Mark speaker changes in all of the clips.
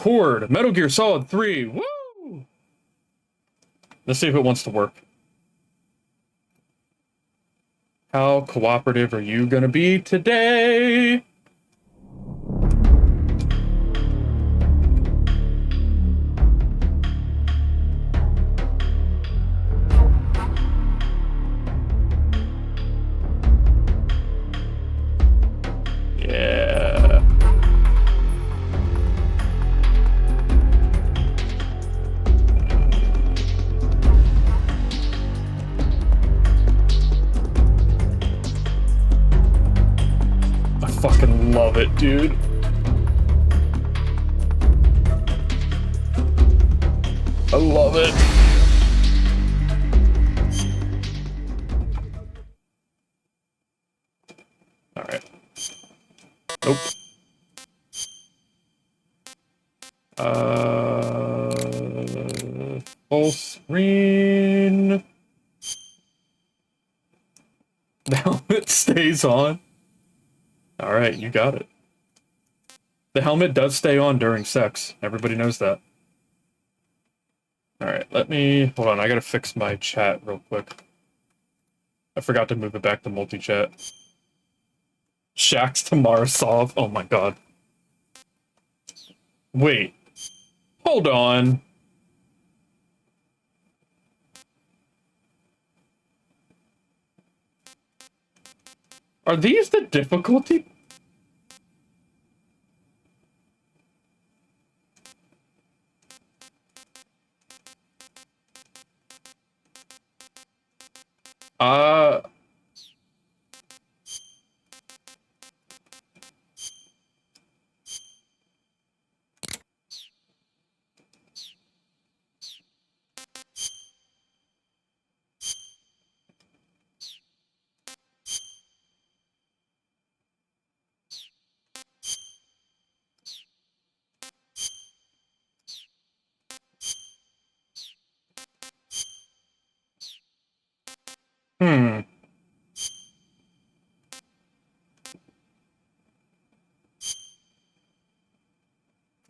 Speaker 1: record Metal Gear Solid 3. Woo! Let's see if it wants to work. How cooperative are you gonna be today? Yeah. I fucking love it, dude. I love it. All right. Nope. Full screen. The helmet stays on. All right, you got it. The helmet does stay on during sex. Everybody knows that. All right, hold on. I gotta fix my chat real quick. I forgot to move it back to multi-chat. Shaxx to Marasov. Oh my god. Wait. Hold on. Are these the difficulty?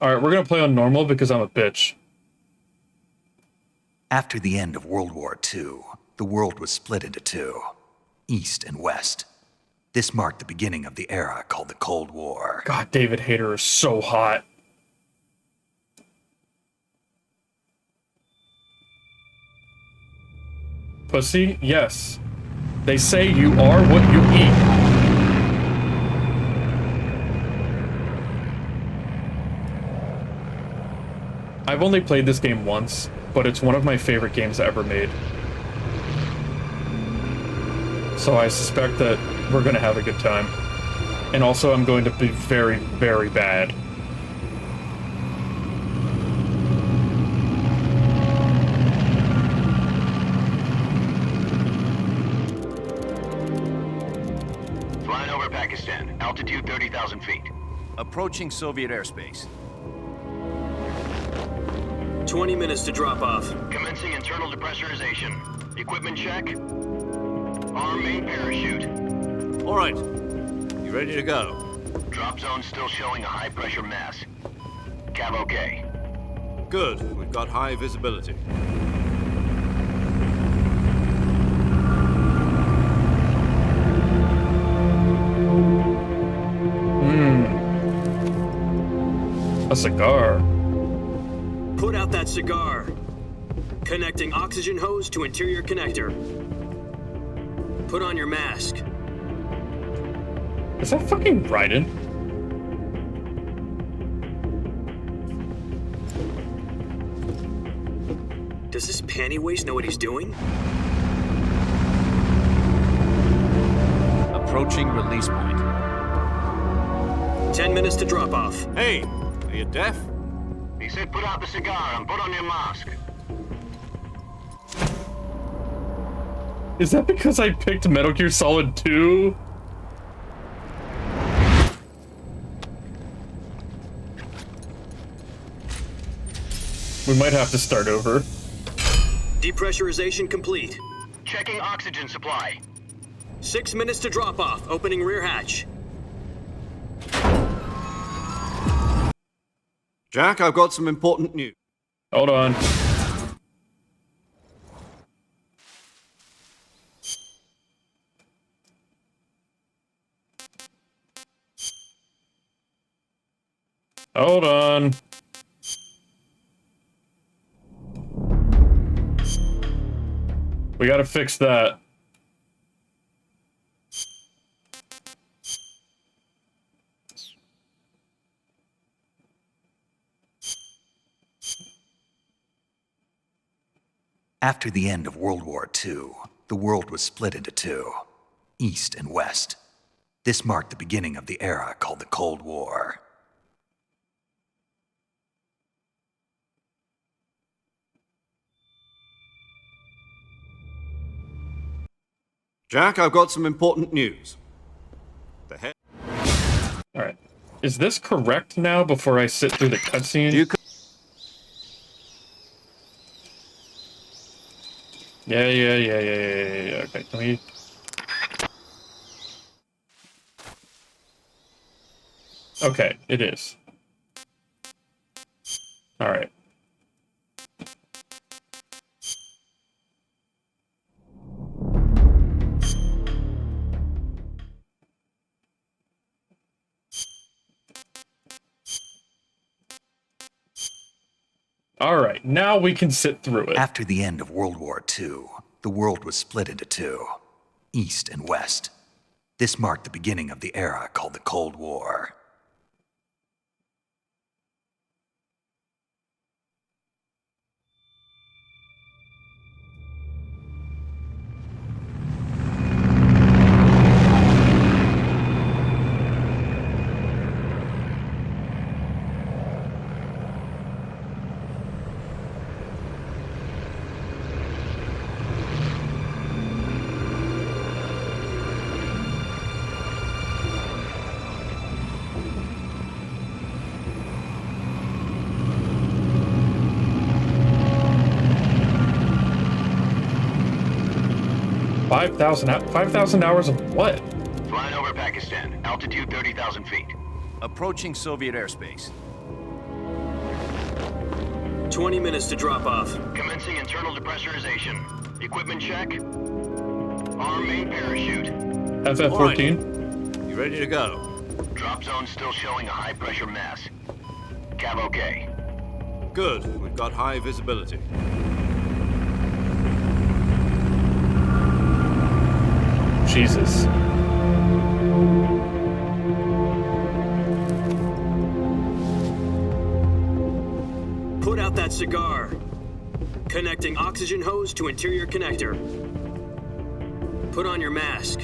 Speaker 1: Alright, we're gonna play on normal because I'm a bitch.
Speaker 2: After the end of World War II, the world was split into two, East and West. This marked the beginning of the era called the Cold War.
Speaker 1: God, David Hayter is so hot. Pussy? Yes. They say you are what you eat. I've only played this game once, but it's one of my favorite games ever made. So I suspect that we're gonna have a good time. And also I'm going to be very, very bad.
Speaker 3: Flying over Pakistan, altitude 30,000 feet.
Speaker 4: Approaching Soviet airspace.
Speaker 5: 20 minutes to drop off.
Speaker 3: Commencing internal depressurization. Equipment check. Arm main parachute.
Speaker 4: All right. You ready to go?
Speaker 3: Drop zone still showing a high pressure mass. Cav okay.
Speaker 4: Good. We've got high visibility.
Speaker 1: A cigar.
Speaker 5: Put out that cigar. Connecting oxygen hose to interior connector. Put on your mask.
Speaker 1: Is that fucking Raiden?
Speaker 5: Does this pantywaist know what he's doing?
Speaker 4: Approaching release point.
Speaker 5: 10 minutes to drop off.
Speaker 4: Hey, are you deaf?
Speaker 3: He said put out the cigar and put on your mask.
Speaker 1: Is that because I picked Metal Gear Solid 2? We might have to start over.
Speaker 5: Depressurization complete.
Speaker 3: Checking oxygen supply.
Speaker 5: 6 minutes to drop off. Opening rear hatch.
Speaker 4: Jack, I've got some important news.
Speaker 1: Hold on. Hold on. We gotta fix that.
Speaker 2: After the end of World War II, the world was split into two, East and West. This marked the beginning of the era called the Cold War.
Speaker 4: Jack, I've got some important news. The head.
Speaker 1: Alright. Is this correct now before I sit through the cutscene?
Speaker 4: You
Speaker 1: Yeah. Okay, can we... Okay, it is. Alright. Alright, now we can sit through it.
Speaker 2: After the end of World War II, the world was split into two, East and West. This marked the beginning of the era called the Cold War.
Speaker 1: Five thousand hours of what?
Speaker 3: Flying over Pakistan. Altitude 30,000 feet.
Speaker 6: Approaching Soviet airspace.
Speaker 5: 20 minutes to drop off.
Speaker 3: Commencing internal depressurization. Equipment check. Arm main parachute.
Speaker 1: FF-14?
Speaker 4: You ready to go?
Speaker 3: Drop zone still showing a high pressure mass. Cav okay.
Speaker 4: Good. We've got high visibility.
Speaker 1: Jesus.
Speaker 5: Put out that cigar. Connecting oxygen hose to interior connector. Put on your mask.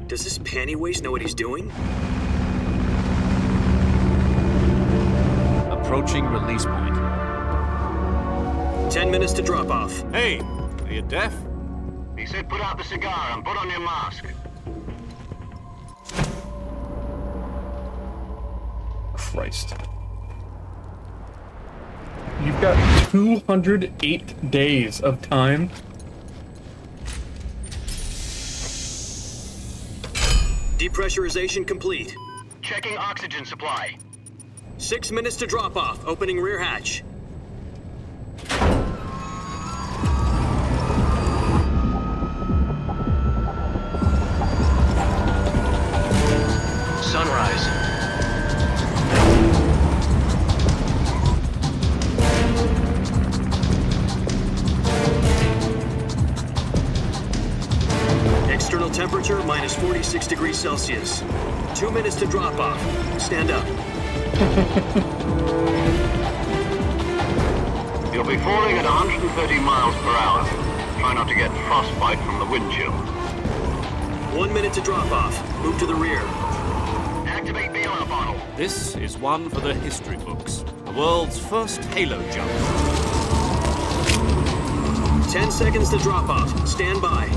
Speaker 5: Does this panty waste know what he's doing?
Speaker 6: Approaching release point.
Speaker 5: 10 minutes to drop off.
Speaker 4: Hey, are you deaf?
Speaker 3: He said put out the cigar and put on your mask.
Speaker 1: Christ. You've got 208 days of time.
Speaker 5: Depressurization complete.
Speaker 3: Checking oxygen supply.
Speaker 5: 6 minutes to drop off. Opening rear hatch.
Speaker 6: Sunrise.
Speaker 5: External temperature minus 46 degrees Celsius. 2 minutes to drop off. Stand up.
Speaker 3: You'll be falling at 130 miles per hour. Try not to get frostbite from the wind chill.
Speaker 5: 1 minute to drop off. Move to the rear.
Speaker 3: Activate bailout bottle.
Speaker 4: This is one for the history books. The world's first halo jump.
Speaker 5: 10 seconds to drop off. Stand by.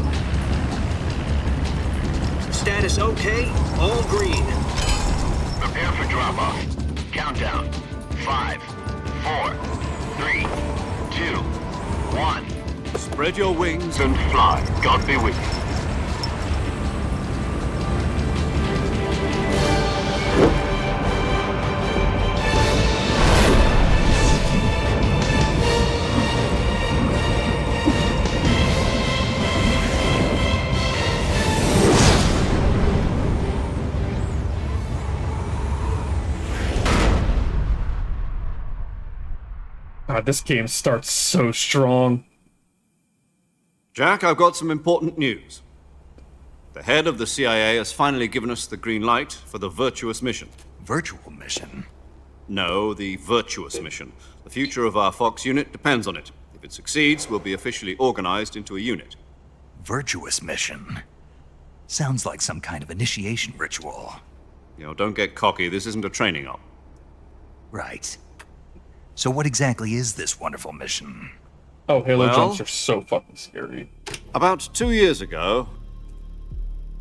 Speaker 5: Status okay. All green.
Speaker 3: Prepare for drop-off. Countdown. 5, 4, 3, 2, 1.
Speaker 4: Spread your wings
Speaker 3: and fly. God be with you.
Speaker 1: God, this game starts so strong.
Speaker 4: Jack, I've got some important news. The head of the CIA has finally given us the green light for the virtuous mission.
Speaker 2: Virtual mission?
Speaker 4: No, the virtuous mission. The future of our Fox unit depends on it. If it succeeds, we'll be officially organized into a unit.
Speaker 2: Virtuous mission? Sounds like some kind of initiation ritual.
Speaker 4: Don't get cocky. This isn't a training op.
Speaker 2: Right. So what exactly is this wonderful mission?
Speaker 1: Oh, Halo
Speaker 4: Well-
Speaker 1: jumps are so fucking scary.
Speaker 4: About 2 years ago,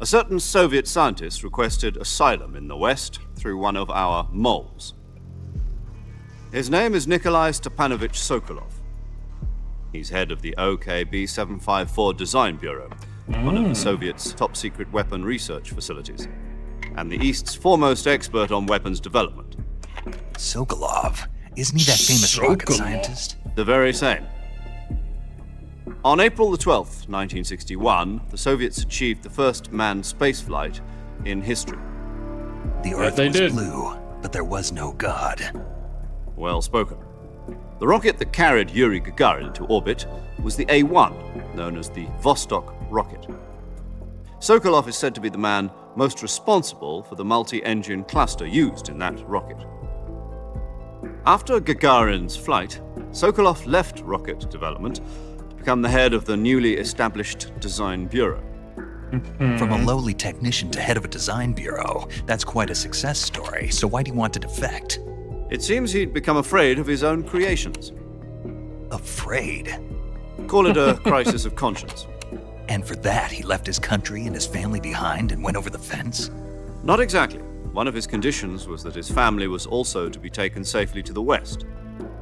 Speaker 4: a certain Soviet scientist requested asylum in the West through one of our moles. His name is Nikolai Stepanovich Sokolov. He's head of the OKB 754 Design Bureau, one of the Soviets' top-secret weapon research facilities, and the East's foremost expert on weapons development.
Speaker 2: Sokolov? Isn't he that famous rocket
Speaker 1: Sokolov.
Speaker 2: scientist?
Speaker 4: The very same. On April the 12th, 1961, the Soviets achieved the first manned spaceflight in history.
Speaker 2: The Earth
Speaker 1: they
Speaker 2: was
Speaker 1: did.
Speaker 2: blue, but there was no God.
Speaker 4: Well spoken. The rocket that carried Yuri Gagarin into orbit was the A-1, known as the Vostok rocket. Sokolov is said to be the man most responsible for the multi-engine cluster used in that rocket. After Gagarin's flight, Sokolov left rocket development to become the head of the newly established Design Bureau.
Speaker 2: From a lowly technician to head of a design bureau, that's quite a success story, so why do you want to defect?
Speaker 4: It seems he'd become afraid of his own creations.
Speaker 2: Afraid.
Speaker 4: Call it a crisis of conscience.
Speaker 2: And for that, he left his country and his family behind and went over the fence?
Speaker 4: Not exactly. One of his conditions was that his family was also to be taken safely to the West.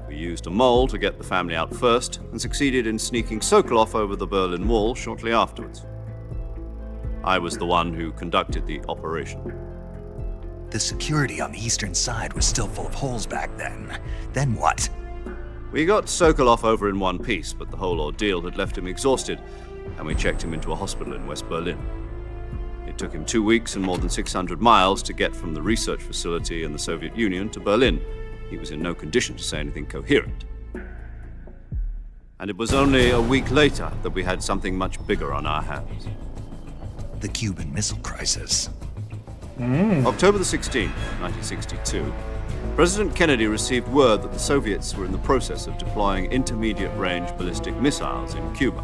Speaker 4: We used a mole to get the family out first and succeeded in sneaking Sokolov over the Berlin Wall shortly afterwards. I was the one who conducted the operation.
Speaker 2: The security on the eastern side was still full of holes back then. Then what?
Speaker 4: We got Sokolov over in one piece, but the whole ordeal had left him exhausted, and we checked him into a hospital in West Berlin. It took him 2 weeks and more than 600 miles to get from the research facility in the Soviet Union to Berlin. He was in no condition to say anything coherent. And it was only a week later that we had something much bigger on our hands.
Speaker 2: The Cuban Missile Crisis.
Speaker 4: October the 16th, 1962, President Kennedy received word that the Soviets were in the process of deploying intermediate-range ballistic missiles in Cuba.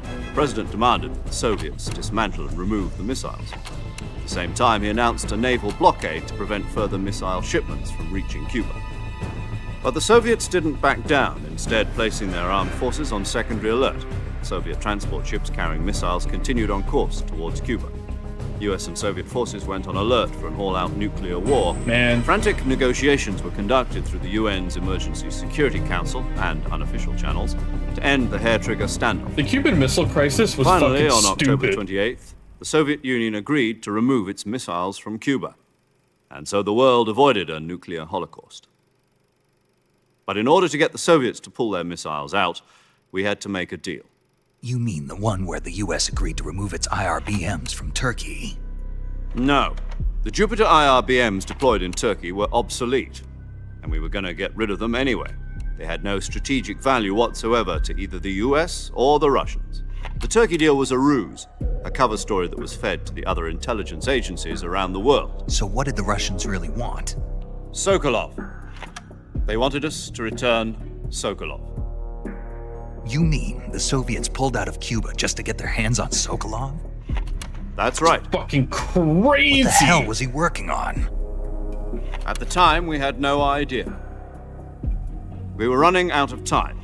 Speaker 4: The President demanded that the Soviets dismantle and remove the missiles. At the same time, he announced a naval blockade to prevent further missile shipments from reaching Cuba. But the Soviets didn't back down, instead placing their armed forces on secondary alert. Soviet transport ships carrying missiles continued on course towards Cuba. US and Soviet forces went on alert for an all-out nuclear war.
Speaker 1: Man.
Speaker 4: Frantic negotiations were conducted through the UN's Emergency Security Council and unofficial channels to end the hair-trigger standoff.
Speaker 1: The Cuban Missile Crisis was
Speaker 4: Finally,
Speaker 1: fucking
Speaker 4: on October
Speaker 1: stupid.
Speaker 4: 28th, the Soviet Union agreed to remove its missiles from Cuba. And so the world avoided a nuclear holocaust. But in order to get the Soviets to pull their missiles out, we had to make a deal.
Speaker 2: You mean the one where the US agreed to remove its IRBMs from Turkey?
Speaker 4: No. The Jupiter IRBMs deployed in Turkey were obsolete, and we were going to get rid of them anyway. They had no strategic value whatsoever to either the US or the Russians. The Turkey deal was a ruse, a cover story that was fed to the other intelligence agencies around the world.
Speaker 2: So what did the Russians really want?
Speaker 4: Sokolov. They wanted us to return Sokolov.
Speaker 2: You mean the Soviets pulled out of Cuba just to get their hands on Sokolov?
Speaker 4: That's right.
Speaker 1: Fucking crazy.
Speaker 2: What the hell was he working on?
Speaker 4: At the time, we had no idea. We were running out of time.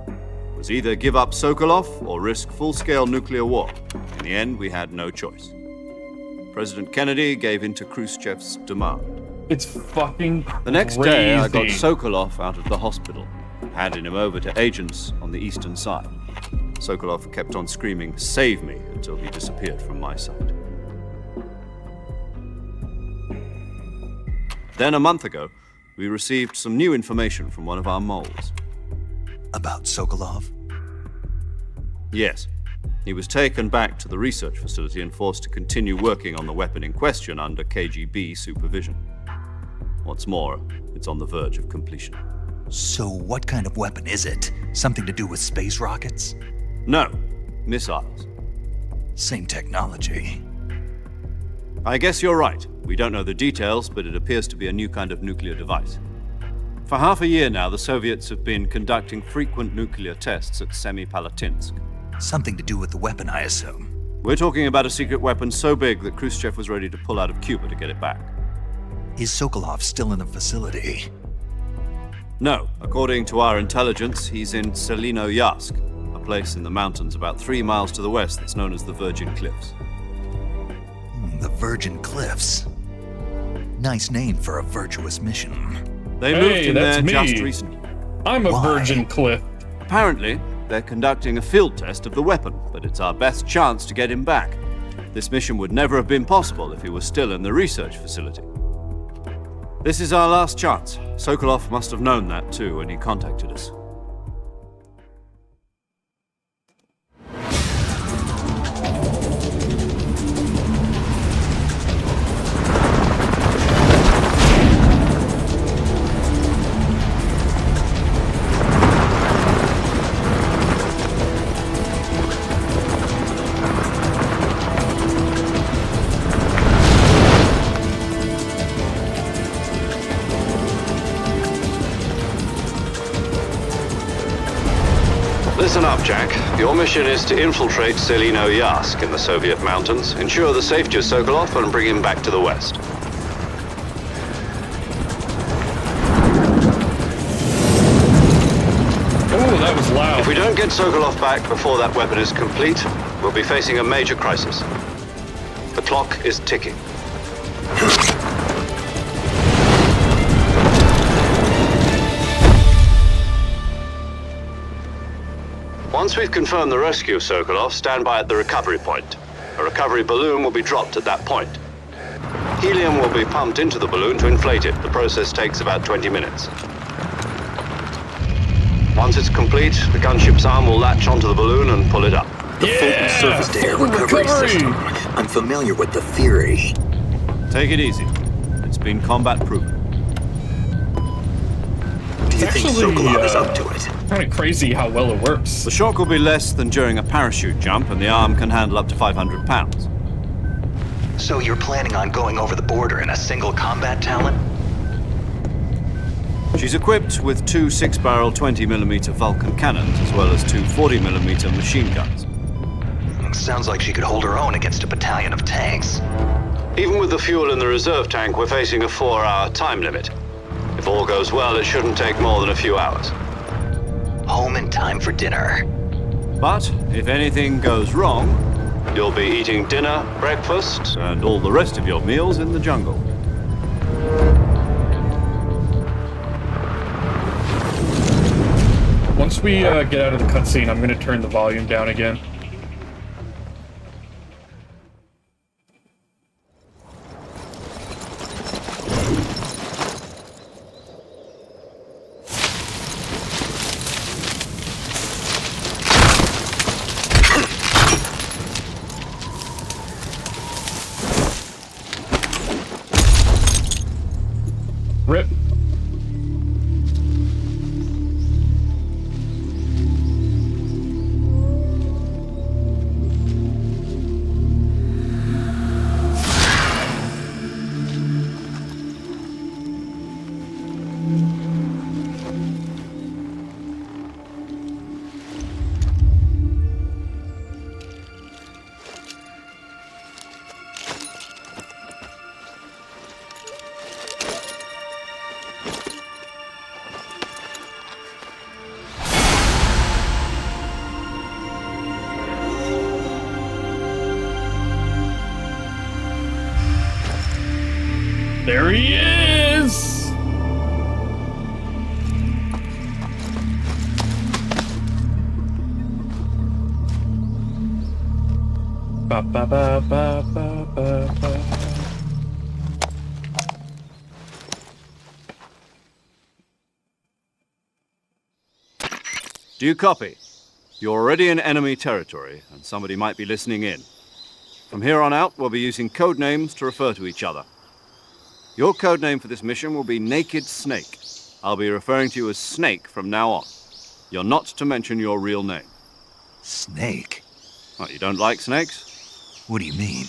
Speaker 4: It was either give up Sokolov or risk full-scale nuclear war. In the end, we had no choice. President Kennedy gave in to Khrushchev's demand.
Speaker 1: It's fucking
Speaker 4: The next day, I got
Speaker 1: crazy.
Speaker 4: Sokolov out of the hospital. handing him over to agents on the eastern side. Sokolov kept on screaming, "Save me," until he disappeared from my sight. Then a month ago, we received some new information from one of our moles.
Speaker 2: About Sokolov?
Speaker 4: Yes. He was taken back to the research facility and forced to continue working on the weapon in question under KGB supervision. What's more, it's on the verge of completion.
Speaker 2: So what kind of weapon is it? Something to do with space rockets?
Speaker 4: No, missiles.
Speaker 2: Same technology.
Speaker 4: I guess you're right. We don't know the details, but it appears to be a new kind of nuclear device. For half a year now, the Soviets have been conducting frequent nuclear tests at Semipalatinsk.
Speaker 2: Something to do with the weapon, I assume.
Speaker 4: We're talking about a secret weapon so big that Khrushchev was ready to pull out of Cuba to get it back.
Speaker 2: Is Sokolov still in the facility?
Speaker 4: No, according to our intelligence, he's in Selino-Yarsk, a place in the mountains about 3 miles to the west that's known as the Virgin Cliffs.
Speaker 2: The Virgin Cliffs. Nice name for a virtuous mission.
Speaker 4: They
Speaker 1: Hey,
Speaker 4: moved in
Speaker 1: that's
Speaker 4: there
Speaker 1: me.
Speaker 4: just recently.
Speaker 1: I'm a
Speaker 2: Why?
Speaker 1: virgin cliff.
Speaker 4: Apparently, they're conducting a field test of the weapon, but it's our best chance to get him back. This mission would never have been possible if he was still in the research facility. This is our last chance. Sokolov must have known that too when he contacted us.
Speaker 3: Listen up, Jack. Your mission is to infiltrate Selino-Yarsk in the Soviet mountains, ensure the safety of Sokolov, and bring him back to the west.
Speaker 1: Oh, that was loud.
Speaker 3: If we don't get Sokolov back before that weapon is complete, we'll be facing a major crisis. The clock is ticking. Once we've confirmed the rescue of Sokolov, stand by at the recovery point. A recovery balloon will be dropped at that point. Helium will be pumped into the balloon to inflate it. The process takes about 20 minutes. Once it's complete, the gunship's arm will latch onto the balloon and pull it up.
Speaker 1: Yeah!
Speaker 7: Surface-to-air
Speaker 1: Full
Speaker 7: recovery system.
Speaker 1: recovery!
Speaker 7: I'm familiar with the theory.
Speaker 4: Take it easy. It's been combat proven.
Speaker 7: Do you think
Speaker 1: Actually,
Speaker 7: Sokolov is up to it?
Speaker 1: Kind of crazy how well it works.
Speaker 4: The shock will be less than during a parachute jump, and the arm can handle up to 500 pounds.
Speaker 2: So you're planning on going over the border in a single combat talent?
Speaker 4: She's equipped with 2 6-barrel 20mm Vulcan cannons, as well as 2 40mm machine guns.
Speaker 2: Sounds like she could hold her own against a battalion of tanks.
Speaker 3: Even with the fuel in the reserve tank, we're facing a 4-hour time limit. If all goes well, it shouldn't take more than a few hours.
Speaker 2: Home in time for dinner.
Speaker 4: But if anything goes wrong,
Speaker 3: You'll be eating dinner, breakfast,
Speaker 4: and all the rest of your meals in the jungle.
Speaker 1: Once we get out of the cutscene, I'm gonna turn the volume down again. Rip. There he is! Ba ba ba ba ba ba ba.
Speaker 4: Do you copy? You're already in enemy territory, and somebody might be listening in. From here on out, we'll be using code names to refer to each other. Your code name for this mission will be Naked Snake. I'll be referring to you as Snake from now on. You're not to mention your real name.
Speaker 2: Snake?
Speaker 4: What, you don't like snakes?
Speaker 2: What do you mean?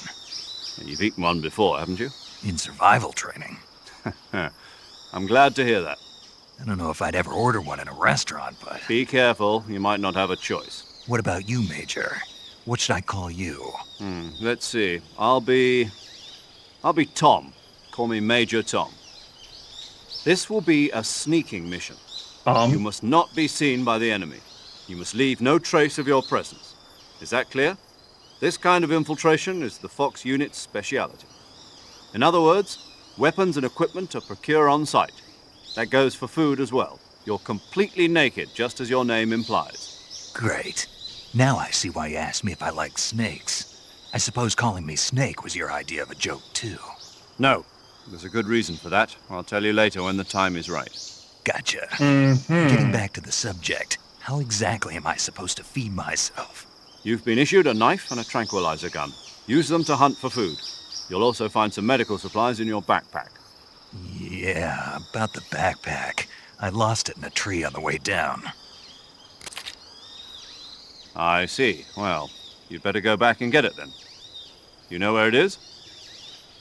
Speaker 4: You've eaten one before, haven't you?
Speaker 2: In survival training?
Speaker 4: I'm glad to hear that.
Speaker 2: I don't know if I'd ever order one in a restaurant, but...
Speaker 4: Be careful, you might not have a choice.
Speaker 2: What about you, Major? What should I call you?
Speaker 4: Let's see. I'll be Tom. Call me Major Tom. This will be a sneaking mission. You must not be seen by the enemy. You must leave no trace of your presence. Is that clear? This kind of infiltration is the Fox unit's speciality. In other words, weapons and equipment are procured on site. That goes for food as well. You're completely naked, just as your name implies.
Speaker 2: Great. Now I see why you asked me if I like snakes. I suppose calling me Snake was your idea of a joke, too.
Speaker 4: No. There's a good reason for that. I'll tell you later when the time is right.
Speaker 2: Gotcha. Getting back to the subject, how exactly am I supposed to feed myself?
Speaker 4: You've been issued a knife and a tranquilizer gun. Use them to hunt for food. You'll also find some medical supplies in your backpack.
Speaker 2: Yeah, about the backpack. I lost it in a tree on the way down.
Speaker 4: I see. Well, you'd better go back and get it then. You know where it is?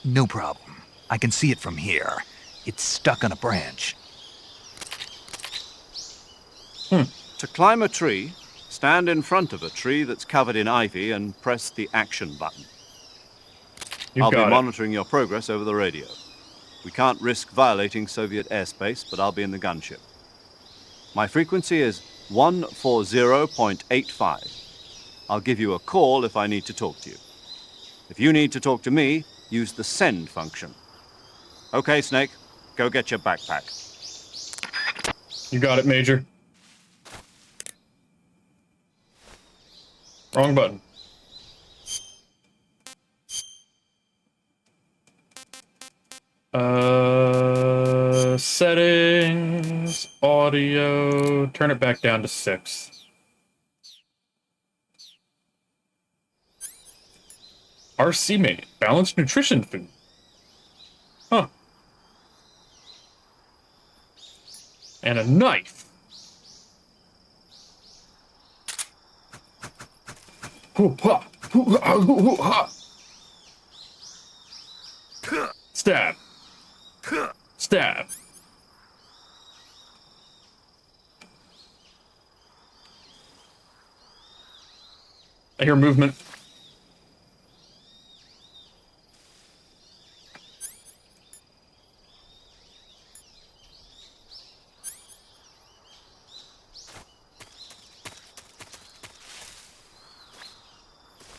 Speaker 2: No problem. I can see it from here. It's stuck on a branch.
Speaker 4: To climb a tree, stand in front of a tree that's covered in ivy and press the action button. I'll be monitoring your progress over the radio. We can't risk violating Soviet airspace, but I'll be in the gunship. My frequency is 140.85. I'll give you a call if I need to talk to you. If you need to talk to me, use the send function. Okay, Snake, go get your backpack.
Speaker 1: You got it, Major. Wrong button. Settings, audio, turn it back down to 6. RC mate, balanced nutrition food. Huh. And a knife. Hoo-ha! Hoo-ha! Hoo-ha! Stab. Stab. I hear movement.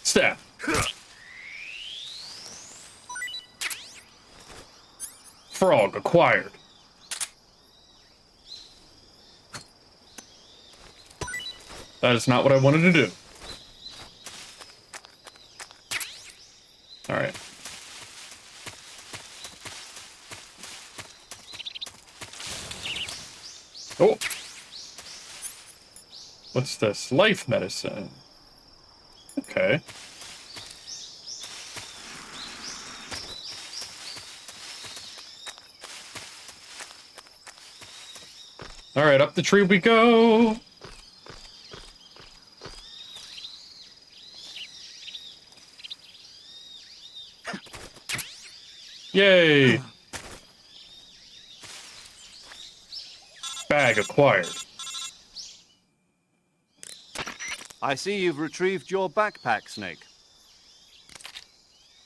Speaker 1: Stab. Frog acquired. That is not what I wanted to do. Alright. Oh! What's this? Life medicine. Okay. Alright, up the tree we go! Yay! Bag acquired.
Speaker 4: I see you've retrieved your backpack, Snake.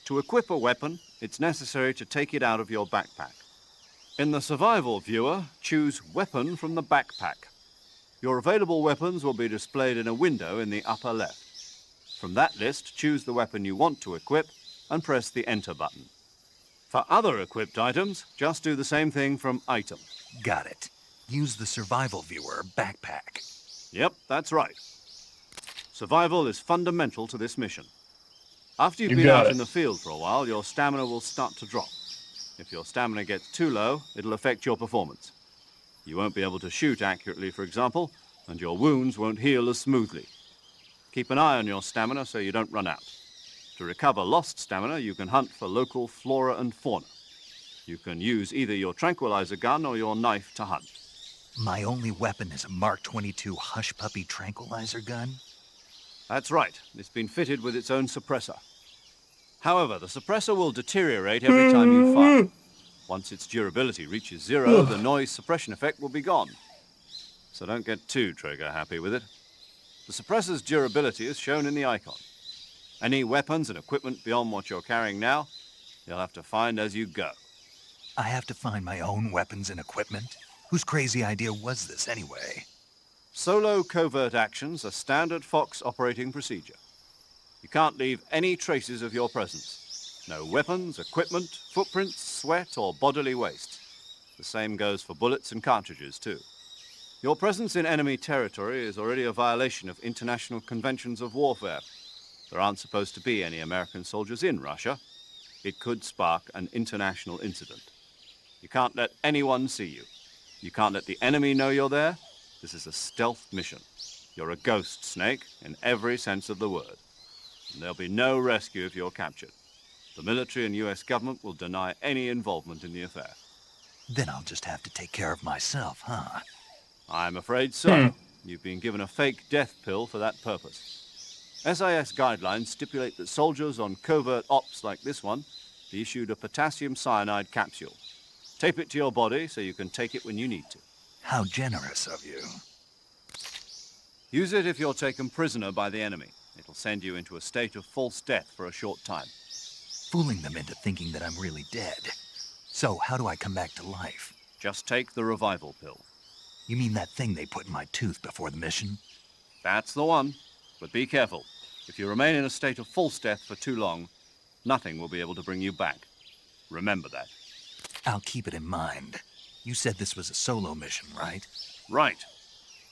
Speaker 4: To equip a weapon, it's necessary to take it out of your backpack. In the survival viewer, choose Weapon from the backpack. Your available weapons will be displayed in a window in the upper left. From that list, choose the weapon you want to equip and press the Enter button. For other equipped items, just do the same thing from Item.
Speaker 2: Got it. Use the survival viewer backpack.
Speaker 4: Yep, that's right. Survival is fundamental to this mission. After you've
Speaker 1: You
Speaker 4: been
Speaker 1: got
Speaker 4: out
Speaker 1: it.
Speaker 4: in the field for a while, your stamina will start to drop. If your stamina gets too low, it'll affect your performance. You won't be able to shoot accurately, for example, and your wounds won't heal as smoothly. Keep an eye on your stamina so you don't run out. To recover lost stamina, you can hunt for local flora and fauna. You can use either your tranquilizer gun or your knife to hunt.
Speaker 2: My only weapon is a Mark 22 Hush Puppy tranquilizer gun?
Speaker 4: That's right. It's been fitted with its own suppressor. However, the suppressor will deteriorate every time you fire. Once its durability reaches 0, the noise suppression effect will be gone. So don't get too trigger happy with it. The suppressor's durability is shown in the icon. Any weapons and equipment beyond what you're carrying now, you'll have to find as you go.
Speaker 2: I have to find my own weapons and equipment? Whose crazy idea was this anyway?
Speaker 4: Solo covert actions are standard Fox operating procedure. You can't leave any traces of your presence. No weapons, equipment, footprints, sweat, or bodily waste. The same goes for bullets and cartridges, too. Your presence in enemy territory is already a violation of international conventions of warfare. There aren't supposed to be any American soldiers in Russia. It could spark an international incident. You can't let anyone see you. You can't let the enemy know you're there. This is a stealth mission. You're a ghost, Snake, in every sense of the word. And there'll be no rescue if you're captured. The military and US government will deny any involvement in the affair.
Speaker 2: Then I'll just have to take care of myself, huh?
Speaker 4: I'm afraid so. You've been given a fake death pill for that purpose. SIS guidelines stipulate that soldiers on covert ops like this one be issued a potassium cyanide capsule. Tape it to your body so you can take it when you need to.
Speaker 2: How generous of you.
Speaker 4: Use it if you're taken prisoner by the enemy. It'll send you into a state of false death for a short time.
Speaker 2: Fooling them into thinking that I'm really dead. So, how do I come back to life?
Speaker 4: Just take the revival pill.
Speaker 2: You mean that thing they put in my tooth before the mission?
Speaker 4: That's the one. But be careful. If you remain in a state of false death for too long, nothing will be able to bring you back. Remember that.
Speaker 2: I'll keep it in mind. You said this was a solo mission, right?
Speaker 4: Right.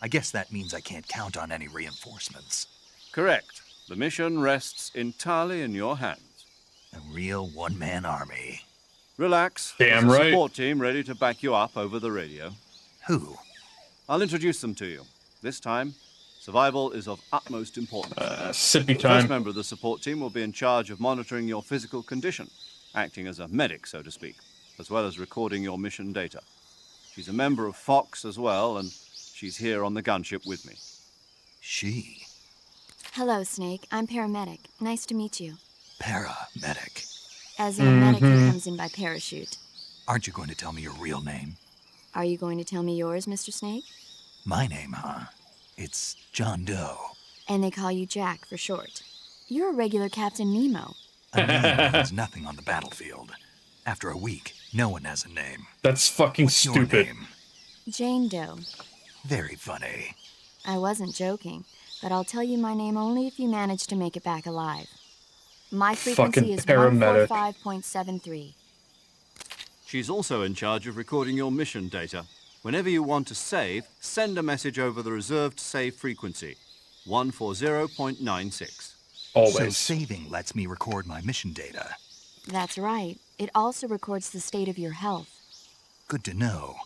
Speaker 2: I guess that means I can't count on any reinforcements.
Speaker 4: Correct. The mission rests entirely in your hands.
Speaker 2: A real one-man army.
Speaker 4: Relax.
Speaker 1: Damn
Speaker 4: There's a
Speaker 1: right.
Speaker 4: support team ready to back you up over the radio.
Speaker 2: Who?
Speaker 4: I'll introduce them to you. This time, survival is of utmost importance.
Speaker 1: Sippy
Speaker 4: The first
Speaker 1: time.
Speaker 4: member of the support team will be in charge of monitoring your physical condition, acting as a medic, so to speak, as well as recording your mission data. She's a member of Fox as well, and she's here on the gunship with me.
Speaker 2: She.
Speaker 8: Hello, Snake. I'm paramedic. Nice to meet you.
Speaker 2: Paramedic.
Speaker 8: As in a medic who comes in by parachute.
Speaker 2: Aren't you going to tell me your real name?
Speaker 8: Are you going to tell me yours, Mr. Snake?
Speaker 2: My name, huh? It's John Doe.
Speaker 8: And they call you Jack for short. You're a regular Captain Nemo.
Speaker 2: A name means nothing on the battlefield. After a week, no one has a name.
Speaker 1: That's fucking
Speaker 2: What's your
Speaker 1: stupid.
Speaker 2: name?
Speaker 8: Jane Doe.
Speaker 2: Very funny.
Speaker 8: I wasn't joking, but I'll tell you my name only if you manage to make it back alive. My frequency
Speaker 1: Fucking
Speaker 8: is
Speaker 1: paramedic.
Speaker 8: 145.73.
Speaker 4: She's also in charge of recording your mission data. Whenever you want to save, send a message over the reserved save frequency, 140.96.
Speaker 1: Always.
Speaker 2: So saving lets me record my mission data.
Speaker 8: That's right. It also records the state of your health.
Speaker 2: Good to know.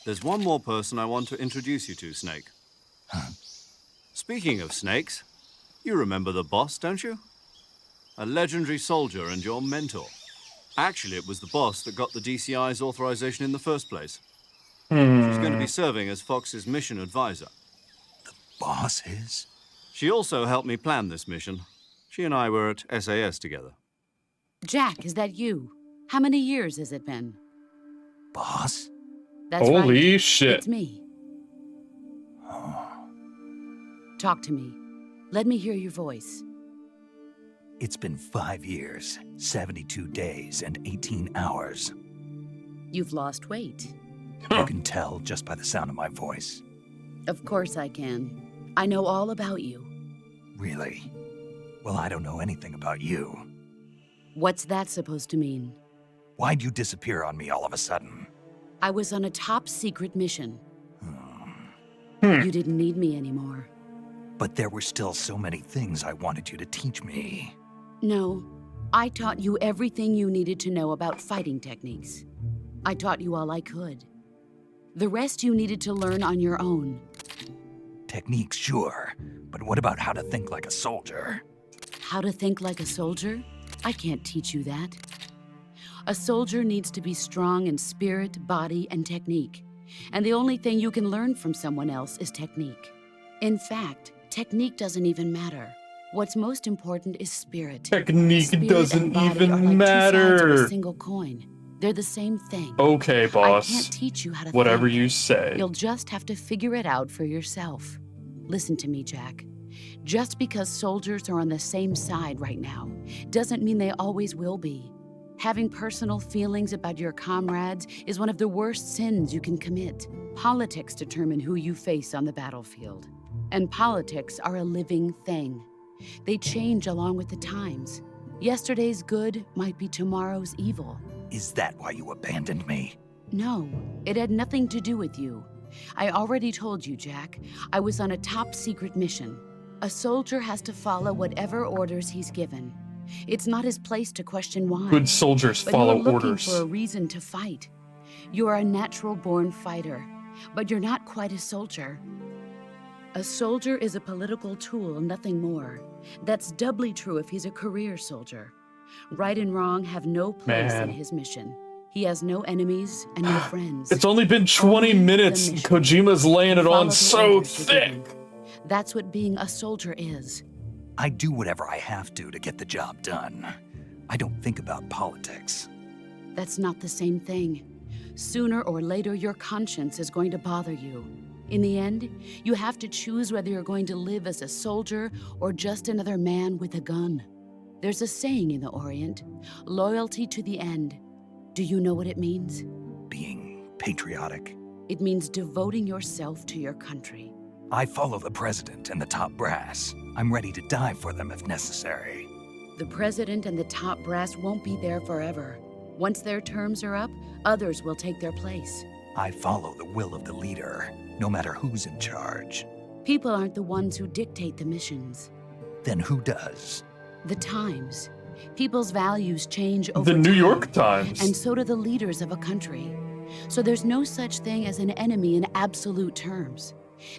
Speaker 4: There's one more person I want to introduce you to, Snake.
Speaker 2: Huh?
Speaker 4: Speaking of snakes, you remember the boss, don't you? A legendary soldier and your mentor. Actually, it was the boss that got the DCI's authorization in the first place. She's going to be serving as Fox's mission advisor.
Speaker 2: Boss is?
Speaker 4: She also helped me plan this mission. She and I were at SAS together.
Speaker 9: Jack, is that you? How many years has it been?
Speaker 2: Boss?
Speaker 9: That's right.
Speaker 1: Holy shit.
Speaker 9: It's me. Talk to me. Let me hear your voice.
Speaker 2: It's been 5 years, 72 days, and 18 hours.
Speaker 9: You've lost weight.
Speaker 2: You can tell just by the sound of my voice.
Speaker 9: Of course I can. I know all about you.
Speaker 2: Really? Well, I don't know anything about you.
Speaker 9: What's that supposed to mean?
Speaker 2: Why'd you disappear on me all of a sudden?
Speaker 9: I was on a top secret mission. You didn't need me anymore.
Speaker 2: But there were still so many things I wanted you to teach me.
Speaker 9: No, I taught you everything you needed to know about fighting techniques. I taught you all I could. The rest you needed to learn on your own.
Speaker 2: Techniques, sure. But what about how to think like a soldier?
Speaker 9: How to think like a soldier? I can't teach you that. A soldier needs to be strong in spirit, body, and technique. And the only thing you can learn from someone else is technique. In fact, technique doesn't even matter. What's most important is spirit.
Speaker 1: Technique
Speaker 9: Spirit
Speaker 1: doesn't
Speaker 9: and body
Speaker 1: even
Speaker 9: are like
Speaker 1: matter.
Speaker 9: 2 sides of a single coin. They're the same thing.
Speaker 1: Okay, boss.
Speaker 9: I can't teach you how to
Speaker 1: Whatever
Speaker 9: think.
Speaker 1: you say.
Speaker 9: You'll just have to figure it out for yourself. Listen to me, Jack. Just because soldiers are on the same side right now doesn't mean they always will be. Having personal feelings about your comrades is one of the worst sins you can commit. Politics determine who you face on the battlefield. And politics are a living thing. They change along with the times. Yesterday's good might be tomorrow's evil.
Speaker 2: Is that why you abandoned me?
Speaker 9: No, it had nothing to do with you. I already told you, Jack. I was on a top-secret mission. A soldier has to follow whatever orders he's given. It's not his place to question why.
Speaker 1: Good soldiers
Speaker 9: But
Speaker 1: follow
Speaker 9: you're looking
Speaker 1: orders.
Speaker 9: for a reason to fight. You are a natural-born fighter, but you're not quite a soldier. A soldier is a political tool, nothing more. That's doubly true if he's a career soldier. Right and wrong have no place in his mission. He has no enemies and no friends.
Speaker 1: It's only been 20
Speaker 9: Only the
Speaker 1: minutes and
Speaker 9: mission.
Speaker 1: Kojima's laying it
Speaker 9: Follow
Speaker 1: on
Speaker 9: the
Speaker 1: so
Speaker 9: orders you're
Speaker 1: thick.
Speaker 9: given. That's what being a soldier is.
Speaker 2: I do whatever I have to get the job done. I don't think about politics.
Speaker 9: That's not the same thing. Sooner or later, your conscience is going to bother you. In the end, you have to choose whether you're going to live as a soldier or just another man with a gun. There's a saying in the Orient, loyalty to the end. Do you know what it means?
Speaker 2: Being patriotic.
Speaker 9: It means devoting yourself to your country.
Speaker 2: I follow the president and the top brass. I'm ready to die for them if necessary.
Speaker 9: The president and the top brass won't be there forever. Once their terms are up, others will take their place.
Speaker 2: I follow the will of the leader, no matter who's in charge.
Speaker 9: People aren't the ones who dictate the missions.
Speaker 2: Then who does?
Speaker 9: The times. People's values change over
Speaker 1: The
Speaker 9: time.
Speaker 1: New York Times.
Speaker 9: And so do the leaders of a country. So there's no such thing as an enemy in absolute terms.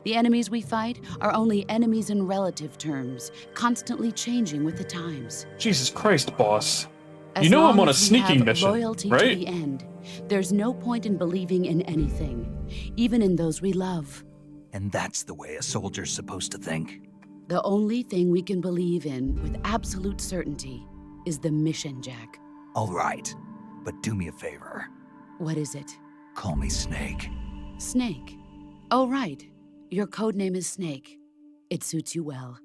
Speaker 9: The enemies we fight are only enemies in relative terms, constantly changing with the times.
Speaker 1: Jesus Christ, boss.
Speaker 9: As
Speaker 1: You know I'm
Speaker 9: long
Speaker 1: on a
Speaker 9: as we
Speaker 1: sneaking
Speaker 9: have
Speaker 1: mission,
Speaker 9: loyalty
Speaker 1: right?
Speaker 9: to the end, there's no point in believing in anything, even in those we love.
Speaker 2: And that's the way a soldier's supposed to think?
Speaker 9: The only thing we can believe in with absolute certainty is the mission, Jack.
Speaker 2: All right, but do me a favor.
Speaker 9: What is it?
Speaker 2: Call me Snake.
Speaker 9: Snake. Oh, right. Your code name is Snake. It suits you well.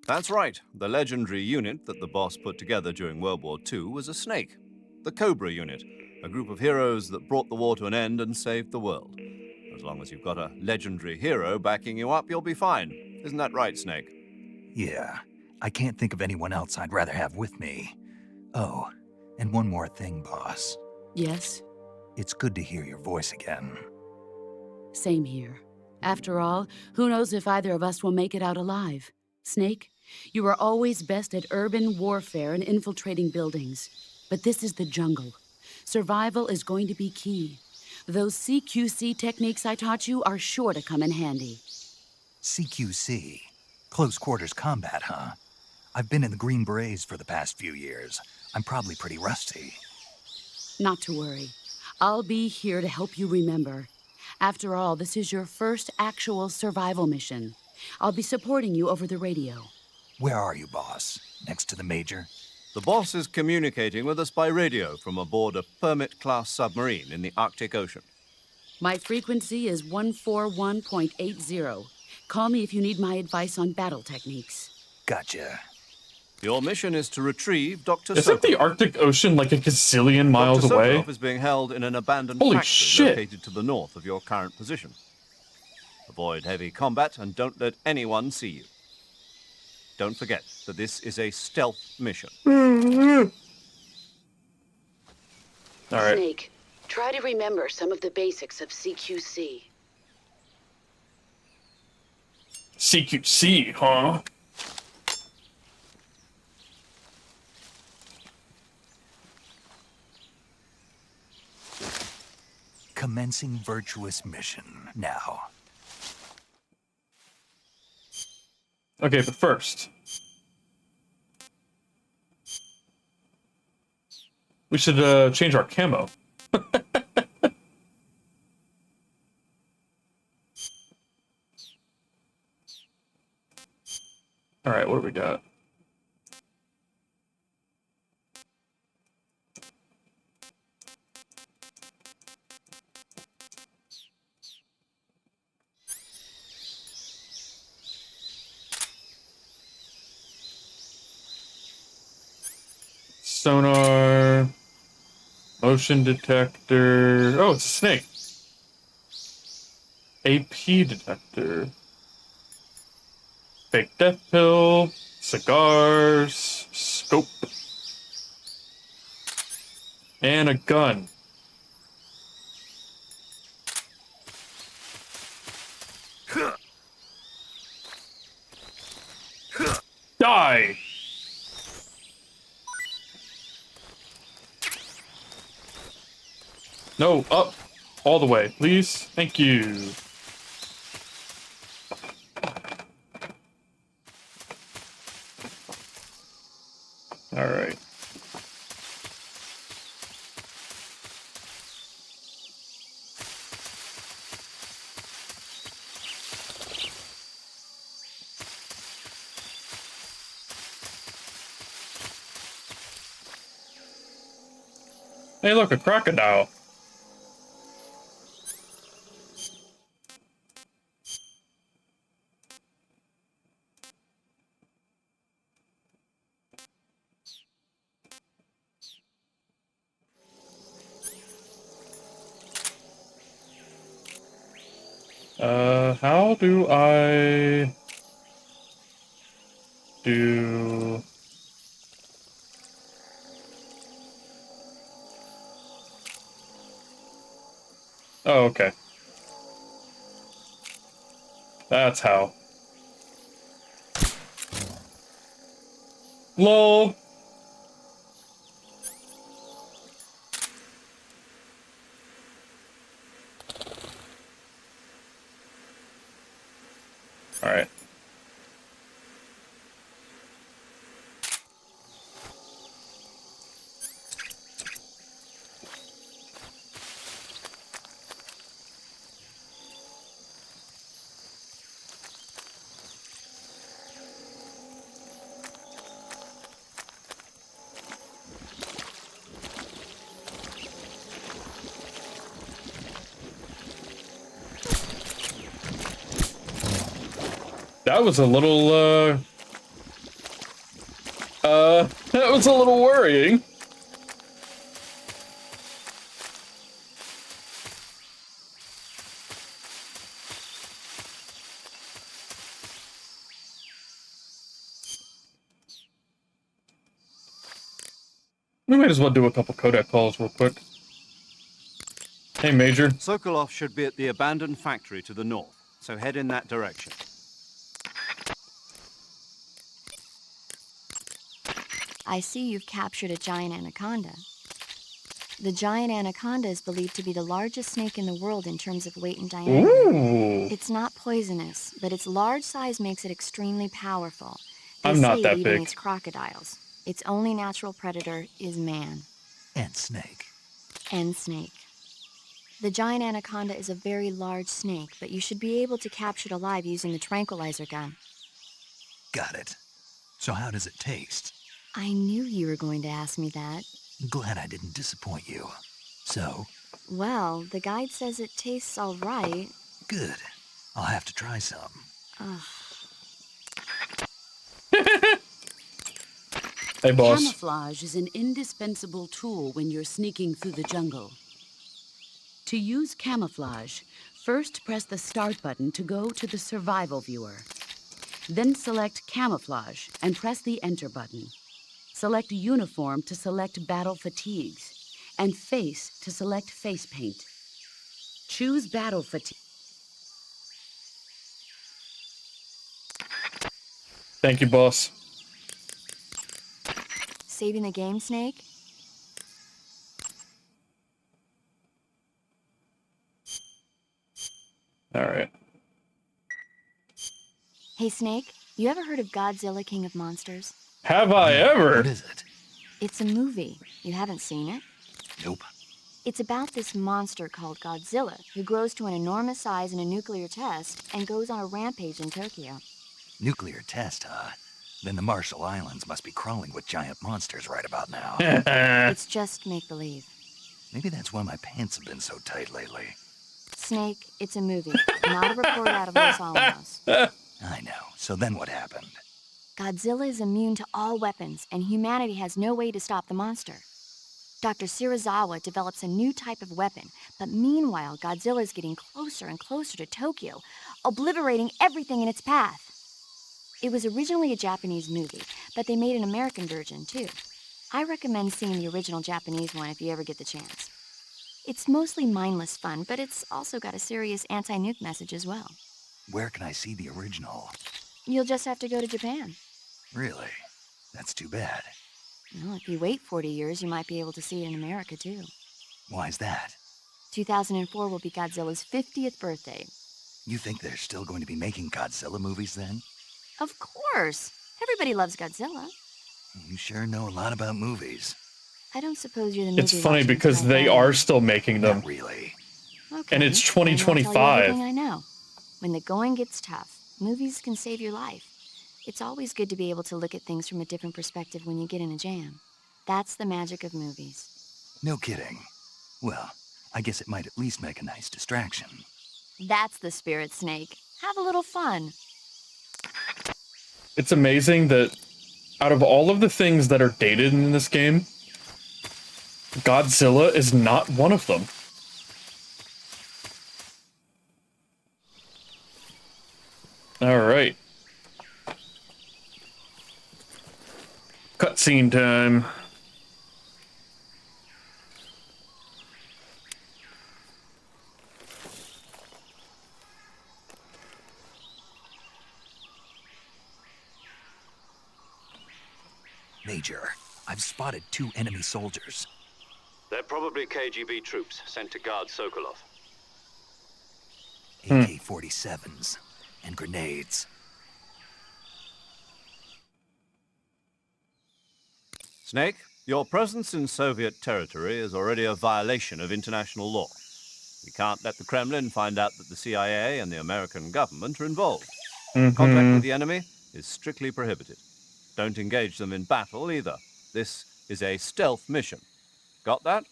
Speaker 4: That's right. The legendary unit that the boss put together during World War II was a snake. The Cobra unit, a group of heroes that brought the war to an end and saved the world. As long as you've got a legendary hero backing you up, you'll be fine. Isn't that right, Snake?
Speaker 2: Yeah, I can't think of anyone else I'd rather have with me. Oh, and one more thing, boss.
Speaker 9: Yes?
Speaker 2: It's good to hear your voice again.
Speaker 9: Same here. After all, who knows if either of us will make it out alive? Snake, you are always best at urban warfare and infiltrating buildings. But this is the jungle. Survival is going to be key. Those CQC techniques I taught you are sure to come in handy.
Speaker 2: CQC? Close quarters combat, huh? I've been in the Green Berets for the past few years. I'm probably pretty rusty.
Speaker 9: Not to worry. I'll be here to help you remember. After all, this is your first actual survival mission. I'll be supporting you over the radio.
Speaker 2: Where are you, boss? Next to the Major?
Speaker 4: The boss is communicating with us by radio from aboard a Permit-class submarine in the Arctic Ocean.
Speaker 9: My frequency is 141.80. Call me if you need my advice on battle techniques.
Speaker 2: Gotcha.
Speaker 4: Your mission is to retrieve Dr.
Speaker 1: Isn't the Arctic Ocean like a gazillion miles
Speaker 4: Dr.
Speaker 1: away?
Speaker 4: Sokolov is being held in an abandoned
Speaker 1: Holy
Speaker 4: factory
Speaker 1: shit.
Speaker 4: located to the north of your current position. Avoid heavy combat and don't let anyone see you. Don't forget that this is a stealth mission.
Speaker 1: Alright.
Speaker 9: Snake, try to remember some of the basics of CQC.
Speaker 1: CQC, huh?
Speaker 2: Commencing virtuous mission now.
Speaker 1: Okay, but first, we should change our camo. All right, what do we got? Sonar, motion detector. Oh, it's a snake. AP detector. Fake death pill, cigars, scope, and a gun. Die! No, up. All the way, please. Thank you. Alright. Hey, look, a crocodile. How do I do... Oh, okay. That's how. LOL! Alright. That was a little, that was a little worrying. We might as well do a couple Kodak calls real quick. Hey, Major.
Speaker 4: Sokolov should be at the abandoned factory to the north, so head in that direction.
Speaker 8: I see you've captured a giant anaconda. The giant anaconda is believed to be the largest snake in the world in terms of weight and diameter.
Speaker 1: Ooh.
Speaker 8: It's not poisonous, but its large size makes it extremely powerful. They
Speaker 1: I'm not
Speaker 8: say
Speaker 1: that
Speaker 8: it even
Speaker 1: big.
Speaker 8: eats crocodiles. Its only natural predator is man.
Speaker 2: And snake.
Speaker 8: And snake. The giant anaconda is a very large snake, but you should be able to capture it alive using the tranquilizer gun.
Speaker 2: Got it. So how does it taste?
Speaker 8: I knew you were going to ask me that.
Speaker 2: Glad I didn't disappoint you. So?
Speaker 8: Well, the guide says it tastes all right.
Speaker 2: Good. I'll have to try some.
Speaker 8: Ugh.
Speaker 1: Hey, boss.
Speaker 9: Camouflage is an indispensable tool when you're sneaking through the jungle. To use camouflage, first press the Start button to go to the Survival viewer. Then select Camouflage and press the Enter button. Select Uniform to select Battle Fatigues, and Face to select Face Paint. Choose Battle Fatigue.
Speaker 1: Thank you, boss.
Speaker 8: Saving the game, Snake?
Speaker 1: Alright.
Speaker 8: Hey, Snake, you ever heard of Godzilla King of Monsters?
Speaker 1: Have I ever?
Speaker 2: What is it?
Speaker 8: It's a movie. You haven't seen it?
Speaker 2: Nope.
Speaker 8: It's about this monster called Godzilla who grows to an enormous size in a nuclear test and goes on a rampage in Tokyo.
Speaker 2: Nuclear test, huh? Then the Marshall Islands must be crawling with giant monsters right about now.
Speaker 8: It's just make-believe.
Speaker 2: Maybe that's why my pants have been so tight lately.
Speaker 8: Snake, it's a movie, not a report out of Los Alamos.
Speaker 2: I know. So then what happened?
Speaker 8: Godzilla is immune to all weapons, and humanity has no way to stop the monster. Dr. Shirazawa develops a new type of weapon, but meanwhile, Godzilla is getting closer and closer to Tokyo, obliterating everything in its path. It was originally a Japanese movie, but they made an American version, too. I recommend seeing the original Japanese one if you ever get the chance. It's mostly mindless fun, but it's also got a serious anti-nuke message as well.
Speaker 2: Where can I see the original?
Speaker 8: You'll just have to go to Japan.
Speaker 2: Really? That's too bad.
Speaker 8: Well, if you wait 40 years, you might be able to see it in America, too.
Speaker 2: Why's that?
Speaker 8: 2004 will be Godzilla's 50th birthday.
Speaker 2: You think they're still going to be making Godzilla movies then?
Speaker 8: Of course! Everybody loves Godzilla.
Speaker 2: You sure know a lot about movies.
Speaker 8: I don't suppose you're the movie
Speaker 1: It's funny
Speaker 8: watching
Speaker 1: because
Speaker 8: type,
Speaker 1: they
Speaker 8: are
Speaker 1: are
Speaker 8: you?
Speaker 1: still making them.
Speaker 2: Not really.
Speaker 8: Okay,
Speaker 1: And it's
Speaker 8: then I'll tell you
Speaker 1: 2025.
Speaker 8: everything I know. When the going gets tough, movies can save your life. It's always good to be able to look at things from a different perspective when you get in a jam. That's the magic of movies.
Speaker 2: No kidding. Well, I guess it might at least make a nice distraction.
Speaker 8: That's the spirit, Snake. Have a little fun.
Speaker 1: It's amazing that out of all of the things that are dated in this game, Godzilla is not one of them. Alright. Cutscene time.
Speaker 2: Major, I've spotted 2 enemy soldiers.
Speaker 3: They're probably KGB troops sent to guard Sokolov.
Speaker 2: AK-47s and grenades.
Speaker 4: Snake, your presence in Soviet territory is already a violation of international law. We can't let the Kremlin find out that the CIA and the American government are involved. Contact with the enemy is strictly prohibited. Don't engage them in battle either. This is a stealth mission. Got that?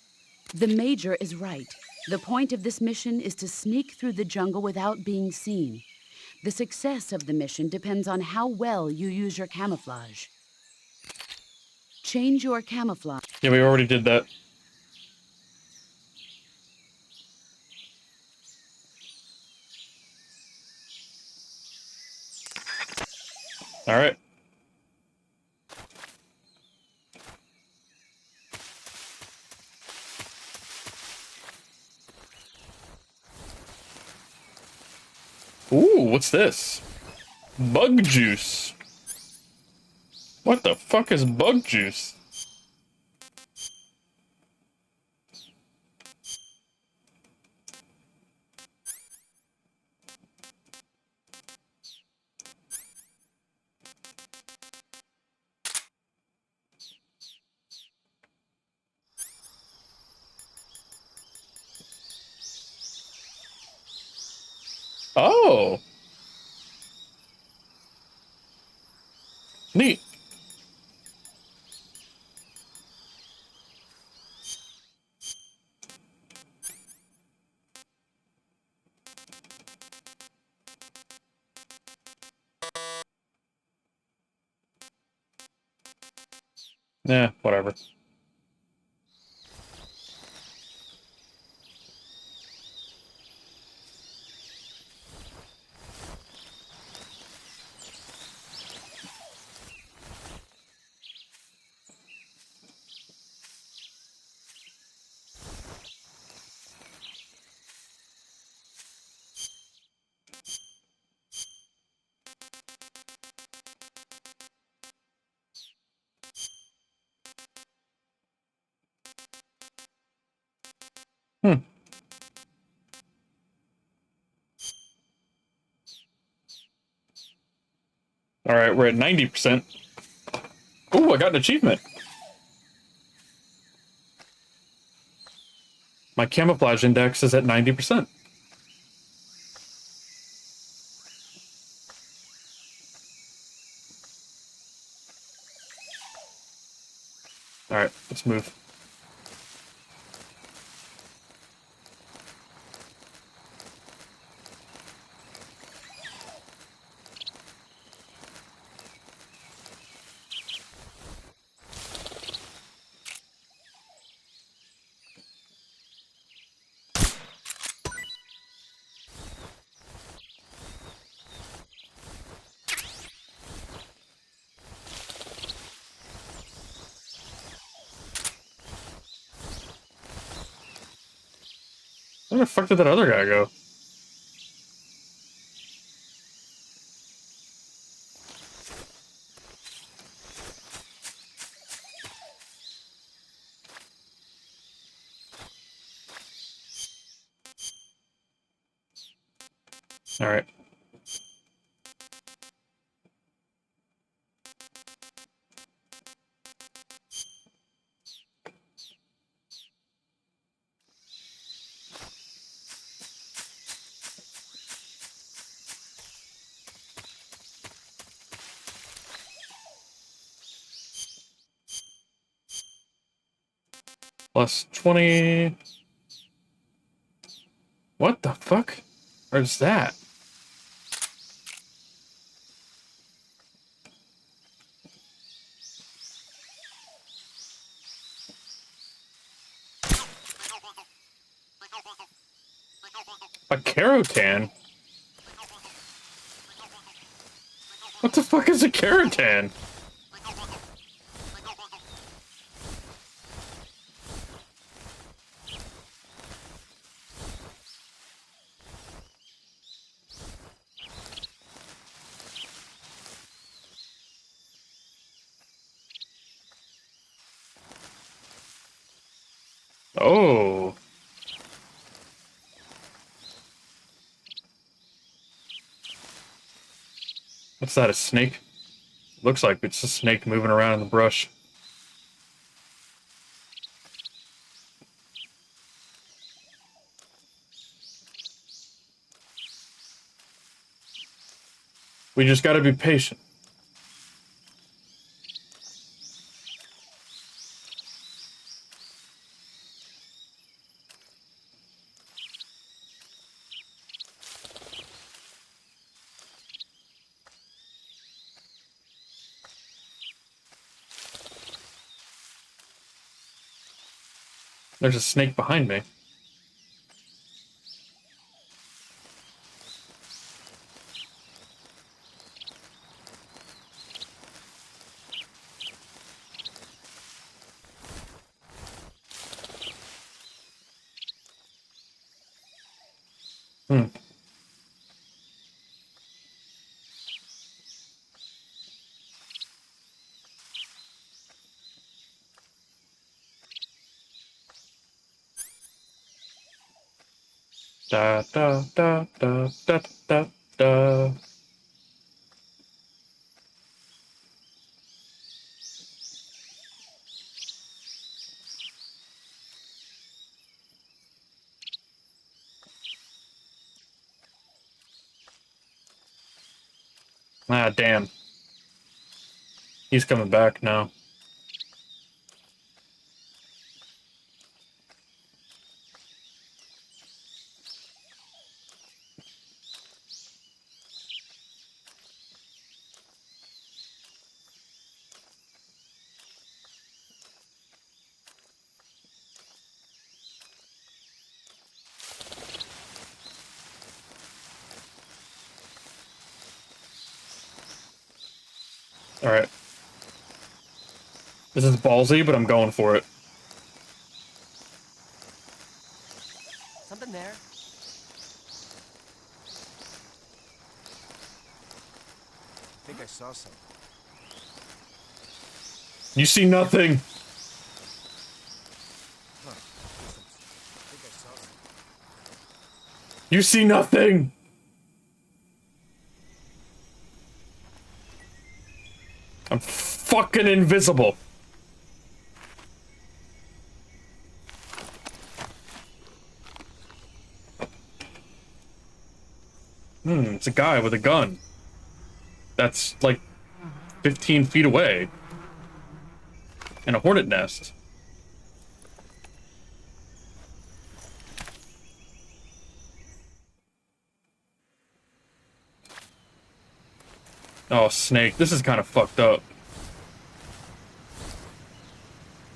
Speaker 9: The Major is right. The point of this mission is to sneak through the jungle without being seen. The success of the mission depends on how well you use your camouflage. Change your camouflage.
Speaker 1: Yeah, we already did that. Alright. Ooh, what's this? Bug juice. What the fuck is bug juice? Oh. Neat. Yeah, whatever. Alright, we're at 90%. Ooh, I got an achievement. My camouflage index is at 90%. Alright, let's move. Where the fuck did that other guy go? Alright. Plus 20. What the fuck? Where's that? A Carotan? What the fuck is a Carotan? Oh. What's that, a snake? Looks like it's a snake moving around in the brush. We just gotta be patient. There's a snake behind me. Hmm. Da da da da da da da. Ah, damn. He's coming back now. Alright. This is ballsy, but I'm going for it.
Speaker 10: Something there. I think I saw something.
Speaker 1: You see nothing!
Speaker 10: Huh. I think I saw something.
Speaker 1: You see nothing! I'm fucking invisible. It's a guy with a gun. That's like 15 feet away. And a hornet nest. Oh, Snake, this is kind of fucked up.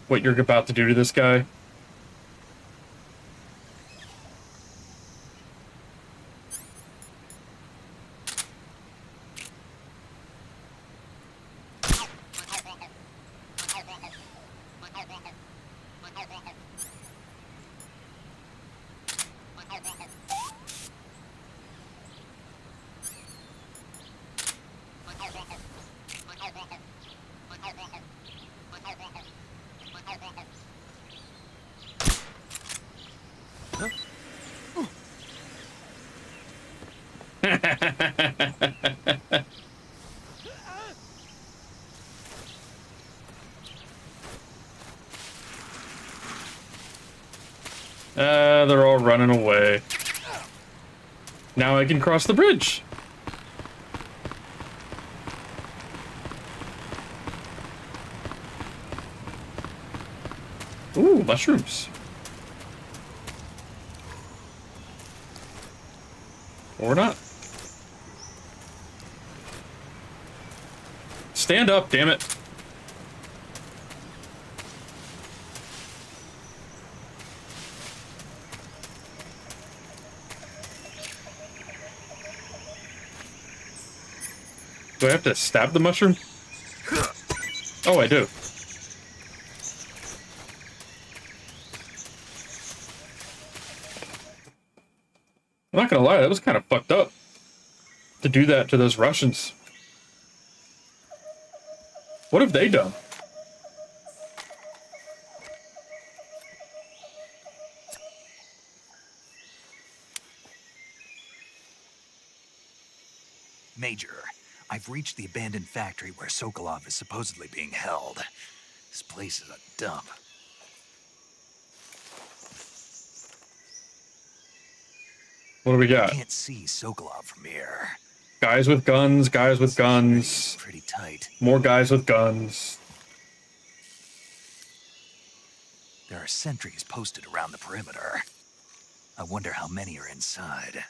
Speaker 1: What you're about to do to this guy? They're all running away. Now I can cross the bridge. Ooh, mushrooms. Or not. Stand up, damn it. Do I have to stab the mushroom? Oh, I do. I'm not gonna lie, that was kind of fucked up. To do that to those Russians. What have they done?
Speaker 2: Major, I've reached the abandoned factory where Sokolov is supposedly being held. This place is a dump.
Speaker 1: What do we got?
Speaker 2: I can't see Sokolov from here.
Speaker 1: Guys with guns, guys with guns.
Speaker 2: Pretty tight.
Speaker 1: More guys with guns.
Speaker 2: There are sentries posted around the perimeter. I wonder how many are inside.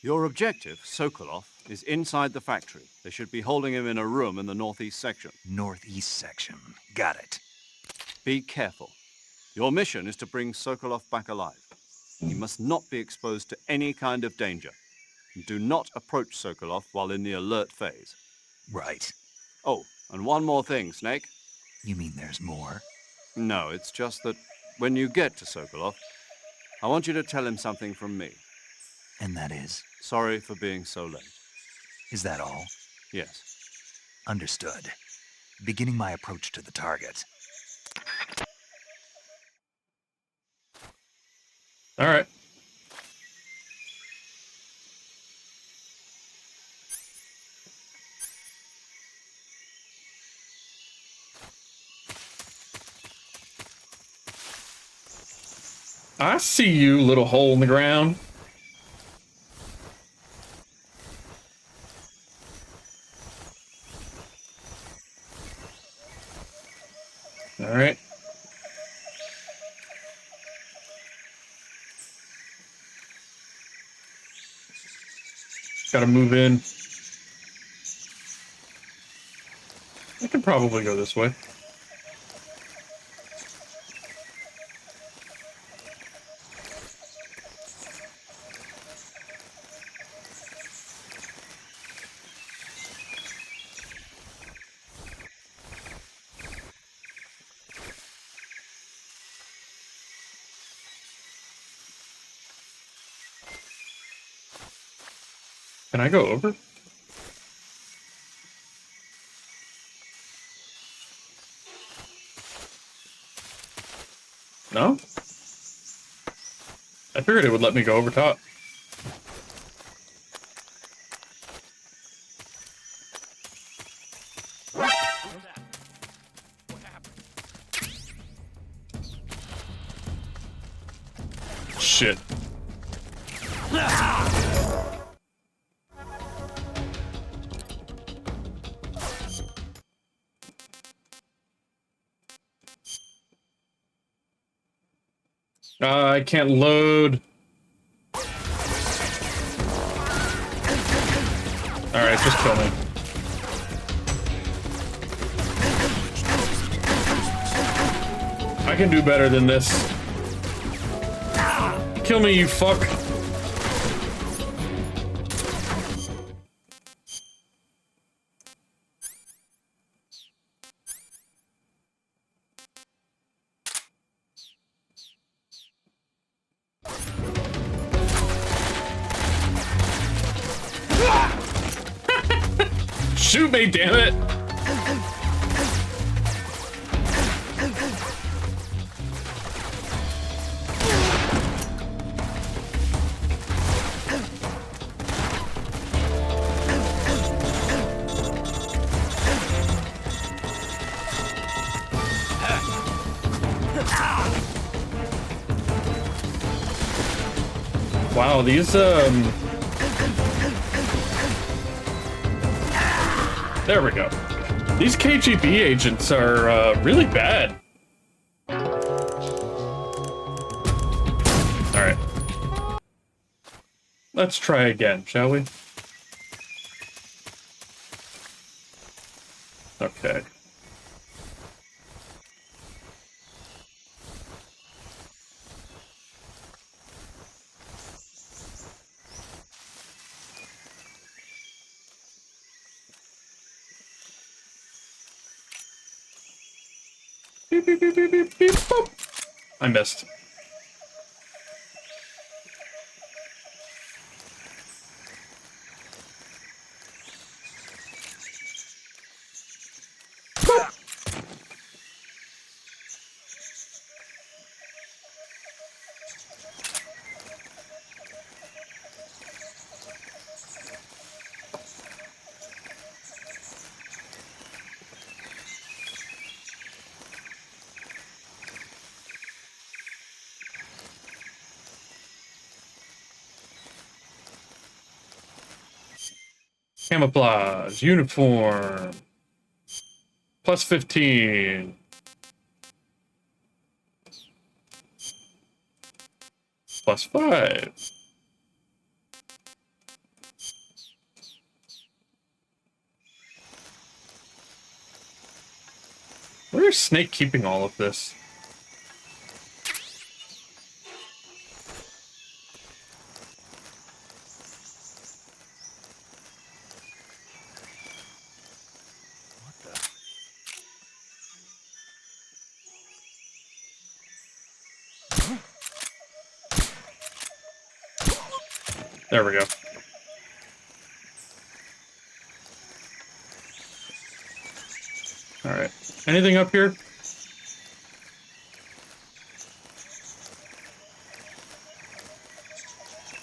Speaker 4: Your objective, Sokolov, is inside the factory. They should be holding him in a room in the northeast section.
Speaker 2: Northeast section. Got it.
Speaker 4: Be careful. Your mission is to bring Sokolov back alive. He must not be exposed to any kind of danger. And do not approach Sokolov while in the alert phase.
Speaker 2: Right.
Speaker 4: Oh, and one more thing, Snake.
Speaker 2: You mean there's more?
Speaker 4: No, it's just that when you get to Sokolov, I want you to tell him something from me.
Speaker 2: And that is?
Speaker 4: Sorry for being so late.
Speaker 2: Is that all?
Speaker 4: Yes.
Speaker 2: Understood. Beginning my approach to the target.
Speaker 1: All right. I see you, little hole in the ground. All right. Gotta move in. I can probably go this way. Can I go over? No? I figured it would let me go over top. shit. I can't load. Alright, just kill me. I can do better than this. Kill me, you fuck. Shoot me, damn it! Wow, these, there we go. These KGB agents are, really bad. Alright. Let's try again, shall we? Okay. Beep, beep, beep, beep, beep, beep, boop. I missed. Boop. Camouflage, uniform, plus 15, plus 5. Where's Snake keeping all of this? There we go. Alright. Anything up here?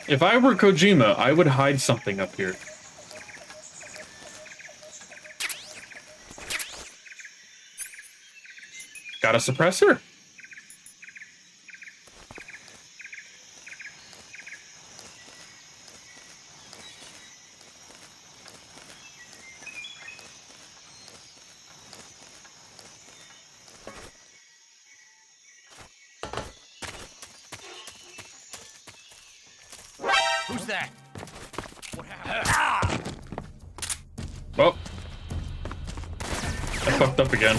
Speaker 1: If I were Kojima, I would hide something up here. Got a suppressor?
Speaker 6: Who's that? What happened?
Speaker 1: Oh. I fucked up again.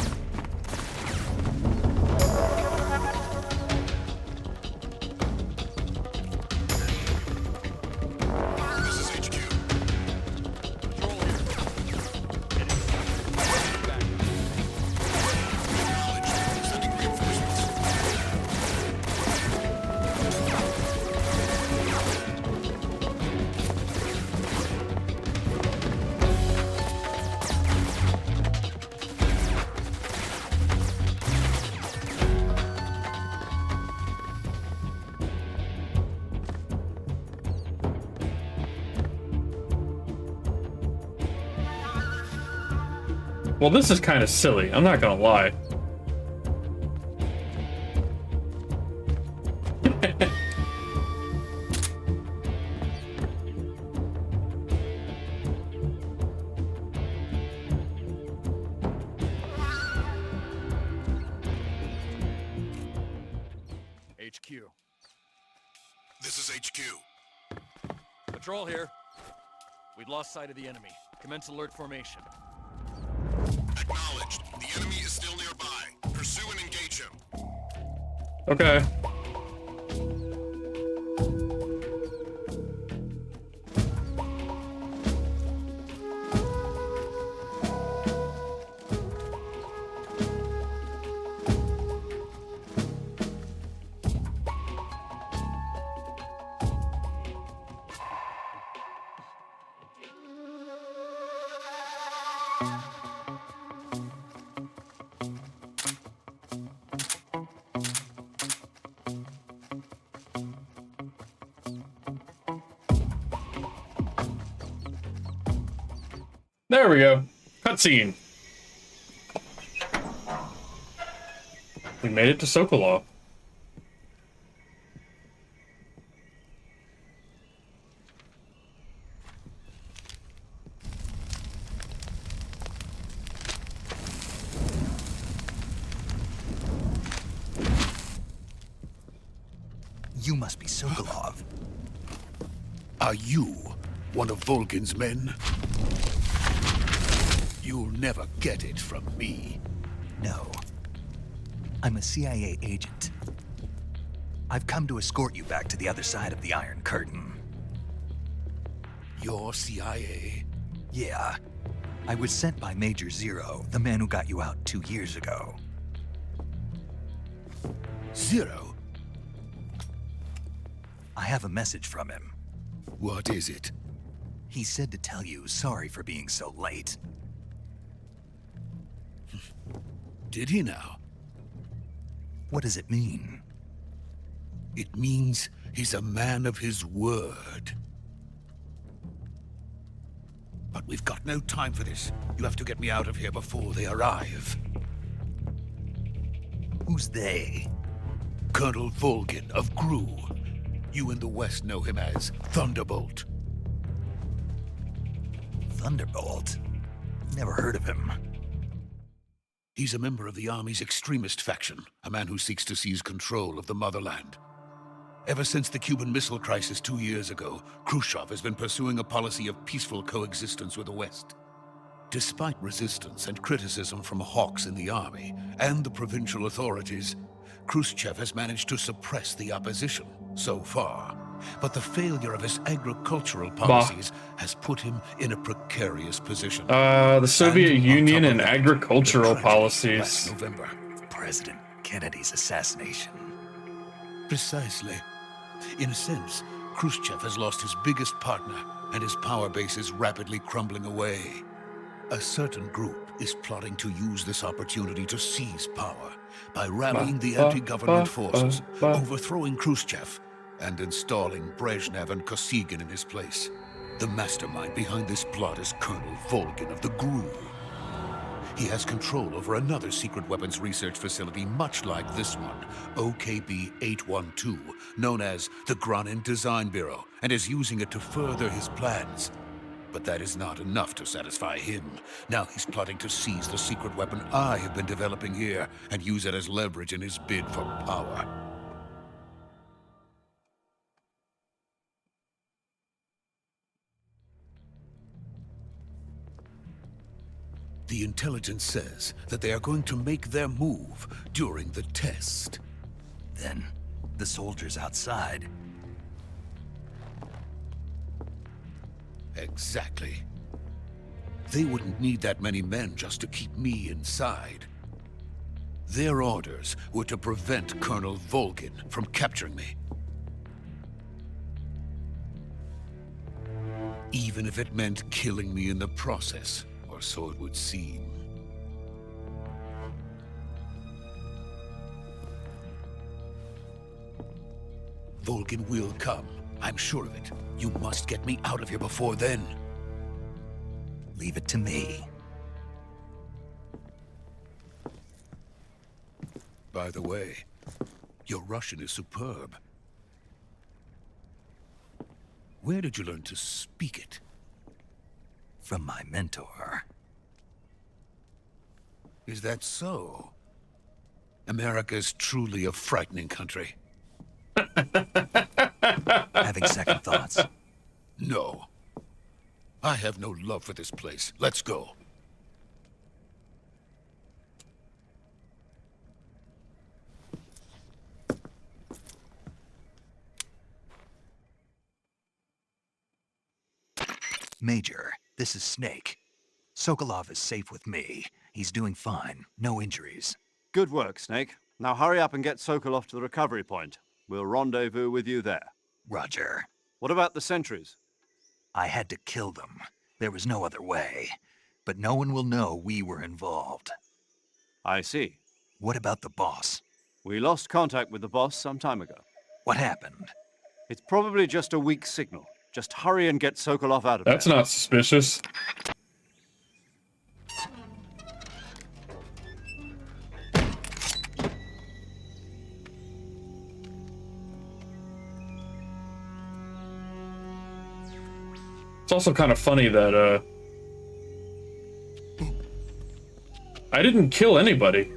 Speaker 1: Well, this is kind of silly, I'm not gonna lie.
Speaker 11: HQ.
Speaker 12: This is HQ.
Speaker 11: Patrol here. We've lost sight of the enemy. Commence alert formation.
Speaker 12: Acknowledged. The enemy is still nearby. Pursue and engage him.
Speaker 1: Okay. There we go. Cutscene. We made it to Sokolov.
Speaker 2: You must be Sokolov.
Speaker 12: Are you one of Volgin's men? You'll never get it from me.
Speaker 2: No. I'm a CIA agent. I've come to escort you back to the other side of the Iron Curtain.
Speaker 12: You're CIA?
Speaker 2: Yeah. I was sent by Major Zero, the man who got you out 2 years ago.
Speaker 12: Zero?
Speaker 2: I have a message from him.
Speaker 12: What is it?
Speaker 2: He said to tell you sorry for being so late.
Speaker 12: Did he now?
Speaker 2: What does it mean?
Speaker 12: It means he's a man of his word. But we've got no time for this. You have to get me out of here before they arrive.
Speaker 2: Who's they?
Speaker 12: Colonel Volgin of GRU. You in the West know him as Thunderbolt.
Speaker 2: Thunderbolt? Never heard of him.
Speaker 12: He's a member of the Army's extremist faction, a man who seeks to seize control of the motherland. Ever since the Cuban Missile Crisis 2 years ago, Khrushchev has been pursuing a policy of peaceful coexistence with the West. Despite resistance and criticism from hawks in the army and the provincial authorities, Khrushchev has managed to suppress the opposition so far. But the failure of his agricultural policies has put him in a precarious position.
Speaker 1: The Soviet Union and
Speaker 12: that,
Speaker 1: agricultural
Speaker 12: the tragedy
Speaker 1: policies.
Speaker 12: last November.
Speaker 2: President Kennedy's assassination.
Speaker 12: Precisely. In a sense, Khrushchev has lost his biggest partner, and his power base is rapidly crumbling away. A certain group is plotting to use this opportunity to seize power by rallying the anti-government forces, overthrowing Khrushchev, and installing Brezhnev and Kosygin in his place. The mastermind behind this plot is Colonel Volgin of the GRU. He has control over another secret weapons research facility much like this one, OKB-812, known as the Granin Design Bureau, and is using it to further his plans. But that is not enough to satisfy him. Now he's plotting to seize the secret weapon I have been developing here and use it as leverage in his bid for power. The intelligence says that they are going to make their move during the test.
Speaker 2: Then, the soldiers outside.
Speaker 12: Exactly. They wouldn't need that many men just to keep me inside. Their orders were to prevent Colonel Volgin from capturing me. Even if it meant killing me in the process, or so it would seem. Volgin will come. I'm sure of it. You must get me out of here before then.
Speaker 2: Leave it to me.
Speaker 12: By the way, your Russian is superb. Where did you learn to speak it?
Speaker 2: From my mentor.
Speaker 12: Is that so? America is truly a frightening country.
Speaker 2: Having second thoughts.
Speaker 12: No. I have no love for this place. Let's go.
Speaker 2: Major, this is Snake. Sokolov is safe with me. He's doing fine. No injuries.
Speaker 4: Good work, Snake. Now hurry up and get Sokolov to the recovery point. We'll rendezvous with you there.
Speaker 2: Roger.
Speaker 4: What about the sentries?
Speaker 2: I had to kill them. There was no other way. But no one will know we were involved.
Speaker 4: I see.
Speaker 2: What about the boss?
Speaker 4: We lost contact with the boss some time ago.
Speaker 2: What happened?
Speaker 4: It's probably just a weak signal. Just hurry and get Sokolov out of
Speaker 1: That's
Speaker 4: there.
Speaker 1: not suspicious. It's also kind of funny that, I didn't kill anybody.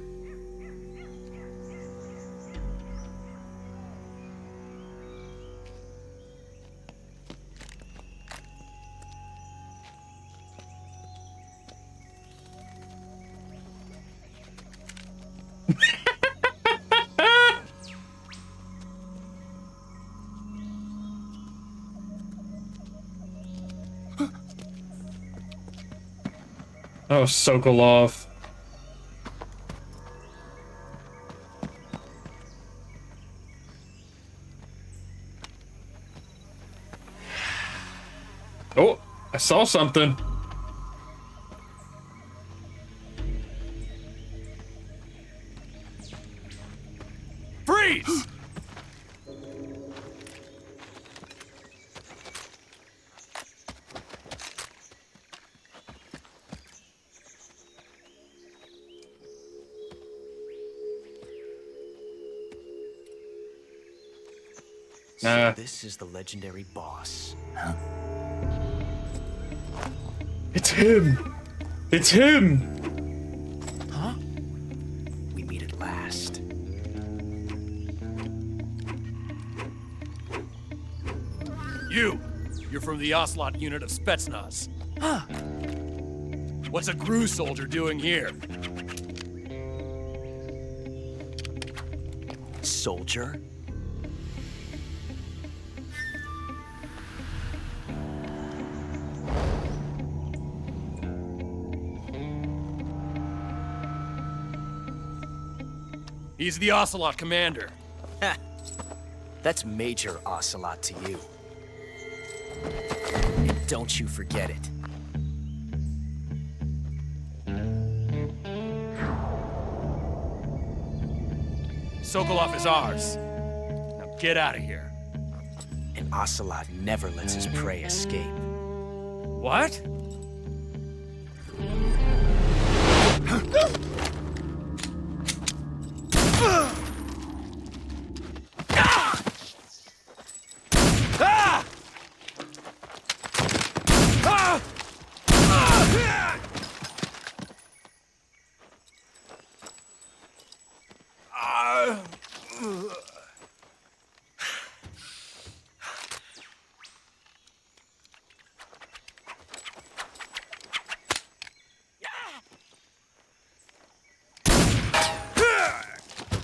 Speaker 1: Oh, Sokolov. Oh, I saw something.
Speaker 11: Freeze!
Speaker 5: So this is the legendary boss.
Speaker 2: Huh?
Speaker 1: It's him! It's him!
Speaker 5: Huh? We meet at last.
Speaker 11: You're from the Ocelot unit of Spetsnaz.
Speaker 5: Huh?
Speaker 11: What's a GRU soldier doing here?
Speaker 5: Soldier?
Speaker 11: He's the Ocelot commander.
Speaker 5: Ha! That's Major Ocelot to you. And don't you forget it.
Speaker 11: Sokolov is ours. Now get out of here.
Speaker 5: And Ocelot never lets his prey escape.
Speaker 11: What?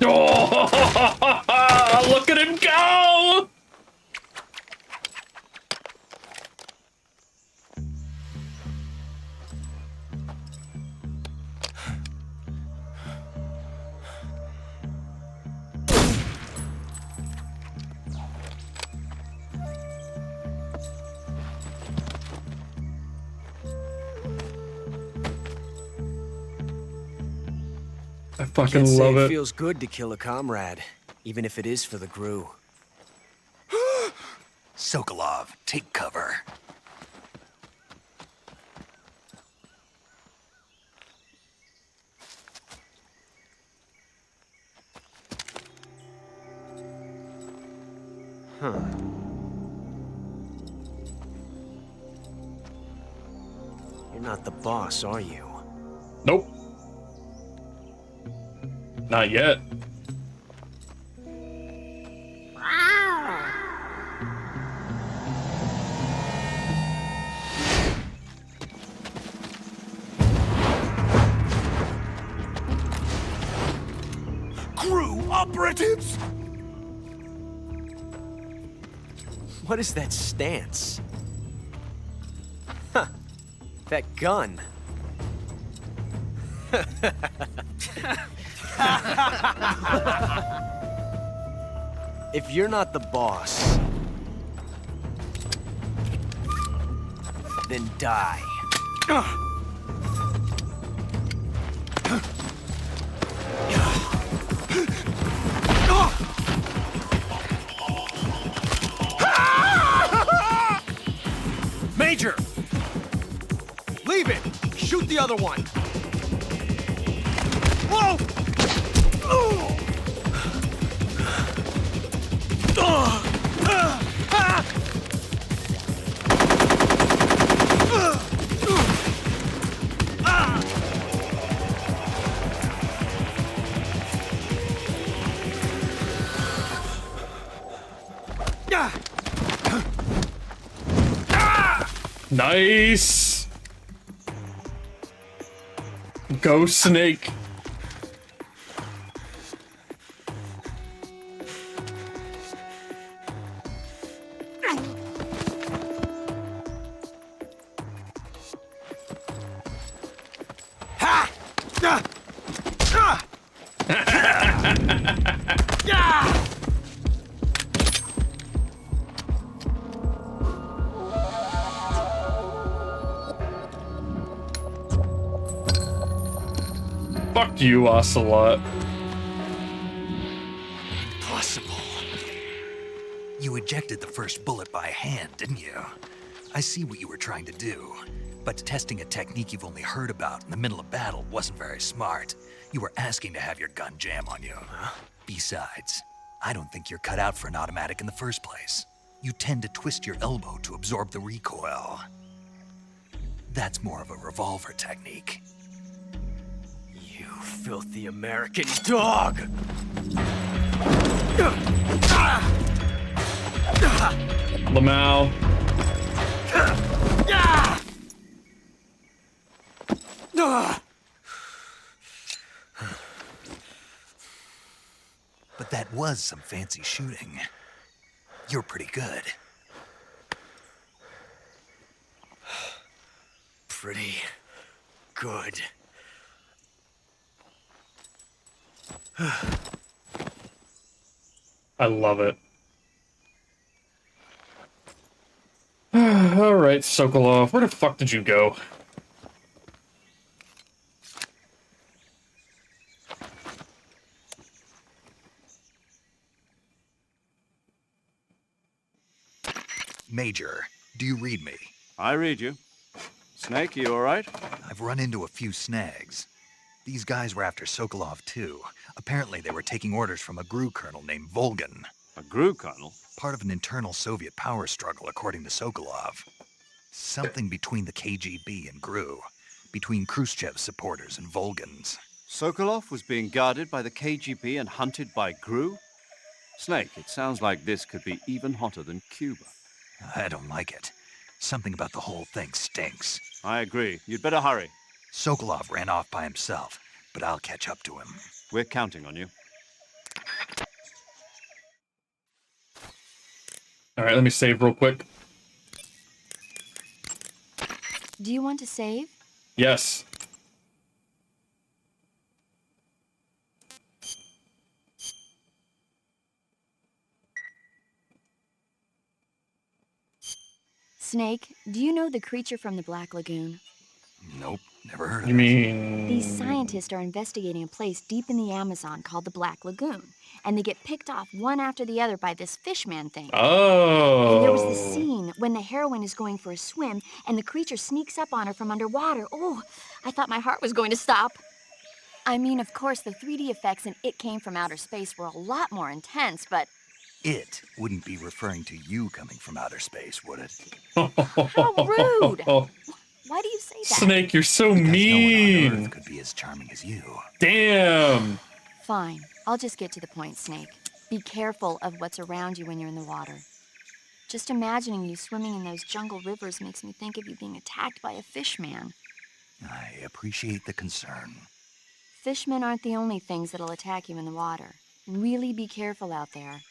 Speaker 1: Oh, look at him go! I fucking
Speaker 5: Can't
Speaker 1: love
Speaker 5: say
Speaker 1: it.
Speaker 5: Feels good to kill a comrade, even if it is for the GRU.
Speaker 2: Sokolov, take cover.
Speaker 5: Huh. You're not the boss, are you?
Speaker 1: Nope. Not yet.
Speaker 12: Operatives!
Speaker 10: What is that stance? Huh. That gun. If you're not the boss, then die.
Speaker 5: Major! Leave it! Shoot the other one! Whoa!
Speaker 1: Nice! Go, Snake! Fuck you, Ocelot.
Speaker 2: Impossible. You ejected the first bullet by hand, didn't you? I see what you were trying to do, but testing a technique you've only heard about in the middle of battle wasn't very smart. You were asking to have your gun jam on you. Besides, I don't think you're cut out for an automatic in the first place. You tend to twist your elbow to absorb the recoil. That's more of a revolver technique.
Speaker 10: You filthy American dog!
Speaker 1: Lamau.
Speaker 2: But that was some fancy shooting. You're pretty good.
Speaker 10: Pretty good.
Speaker 1: I love it. Alright, Sokolov, where the fuck did you go?
Speaker 2: Major, do you read me?
Speaker 4: I read you. Snake, you all right?
Speaker 2: I've run into a few snags. These guys were after Sokolov too. Apparently they were taking orders from a GRU colonel named Volgan.
Speaker 4: A GRU colonel?
Speaker 2: Part of an internal Soviet power struggle, according to Sokolov. Something between the KGB and GRU. Between Khrushchev's supporters and Volgan's.
Speaker 4: Sokolov was being guarded by the KGB and hunted by GRU? Snake, it sounds like this could be even hotter than Cuba.
Speaker 2: I don't like it. Something about the whole thing stinks.
Speaker 4: I agree. You'd better hurry.
Speaker 2: Sokolov ran off by himself, but I'll catch up to him.
Speaker 4: We're counting on you.
Speaker 1: Alright, let me save real quick.
Speaker 8: Do you want to save?
Speaker 1: Yes.
Speaker 8: Snake, do you know the creature from the Black Lagoon?
Speaker 2: Nope, never heard of
Speaker 1: You
Speaker 2: it.
Speaker 1: mean...
Speaker 8: These scientists are investigating a place deep in the Amazon called the Black Lagoon, and they get picked off one after the other by this fishman thing.
Speaker 1: Oh.
Speaker 8: And there was this scene when the heroine is going for a swim, and the creature sneaks up on her from underwater. Oh, I thought my heart was going to stop. I mean, of course, the 3D effects in It Came from Outer Space were a lot more intense, but...
Speaker 2: It wouldn't be referring to you coming from outer space, would it?
Speaker 8: How rude! Why do you say that?
Speaker 1: Snake, you're so
Speaker 2: because
Speaker 1: mean.
Speaker 2: No one on Earth could be as charming as you.
Speaker 1: Damn.
Speaker 8: Fine. I'll just get to the point, Snake. Be careful of what's around you when you're in the water. Just imagining you swimming in those jungle rivers makes me think of you being attacked by a fishman.
Speaker 2: I appreciate the concern.
Speaker 8: Fishmen aren't the only things that'll attack you in the water. Really be careful out there.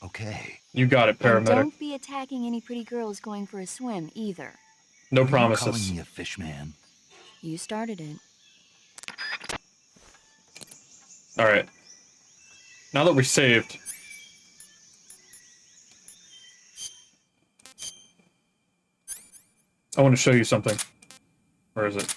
Speaker 2: Okay.
Speaker 1: You got it,
Speaker 8: And
Speaker 1: paramedic.
Speaker 8: don't be attacking any pretty girls going for a swim, either.
Speaker 1: No
Speaker 2: Are
Speaker 1: promises.
Speaker 2: you calling me a fish man?
Speaker 8: You started it.
Speaker 1: Alright. Now that we're saved... I want to show you something. Where is it?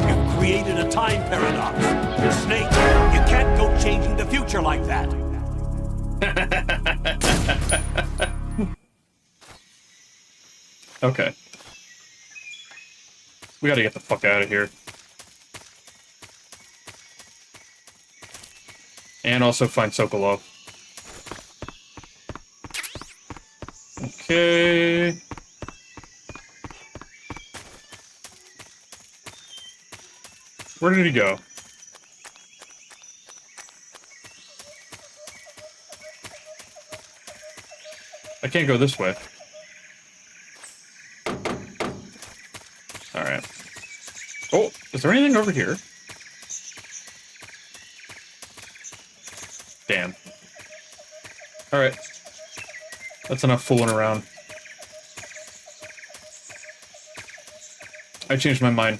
Speaker 13: You've created a time paradox. Snake, you can't go changing the future like that.
Speaker 1: Okay. We gotta get the fuck out of here. And also find Sokolov. Okay. Where did he go? I can't go this way. Alright. Oh, is there anything over here? Damn. Alright. That's enough fooling around. I changed my mind.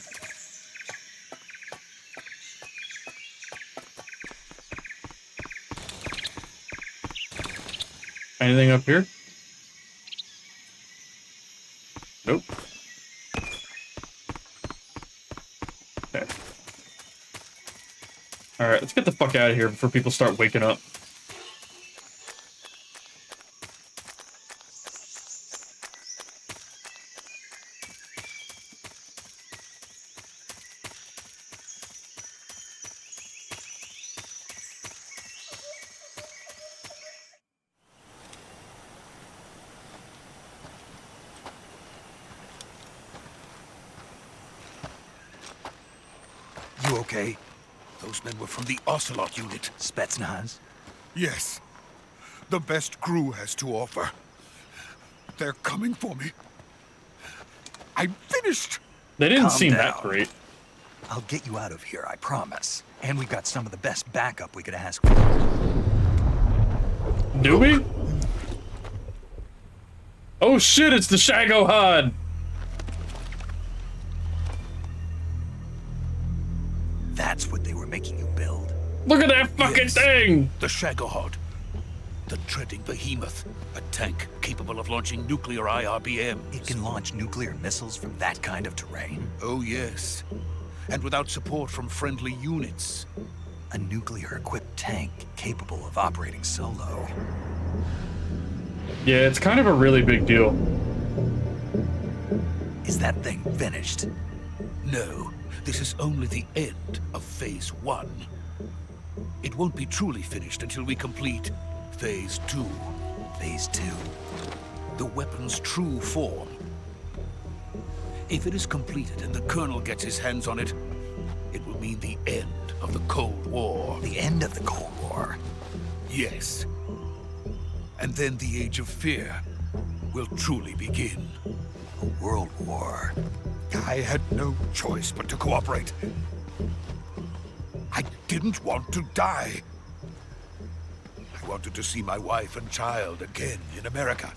Speaker 1: Anything up here? Nope. Okay. Alright, let's get the fuck out of here before people start waking up.
Speaker 2: You okay?
Speaker 12: Those men were from the Ocelot unit.
Speaker 2: Spetsnaz?
Speaker 12: Yes. The best crew has to offer. They're coming for me. I'm finished.
Speaker 1: They didn't
Speaker 2: Calm
Speaker 1: seem
Speaker 2: down.
Speaker 1: that great.
Speaker 2: I'll get you out of here, I promise. And we've got some of the best backup we could ask for.
Speaker 1: Do we? Oh shit, it's the Shagohod!
Speaker 2: That's what they were making you build.
Speaker 1: Look at that fucking thing!
Speaker 12: The Shagohod. The treading behemoth. A tank capable of launching nuclear IRBMs.
Speaker 2: It can launch nuclear missiles from that kind of terrain.
Speaker 12: Oh, yes. And without support from friendly units.
Speaker 2: A nuclear-equipped tank capable of operating solo.
Speaker 1: Yeah, it's kind of a really big deal.
Speaker 2: Is that thing finished?
Speaker 12: No, this is only the end of Phase 1. It won't be truly finished until we complete Phase 2.
Speaker 2: Phase 2?
Speaker 12: The weapon's true form. If it is completed and the Colonel gets his hands on it, it will mean the end of the Cold War.
Speaker 2: The end of the Cold War?
Speaker 12: Yes. And then the Age of Fear will truly begin.
Speaker 2: A world war.
Speaker 12: I had no choice but to cooperate. I didn't want to die. I wanted to see my wife and child again in America.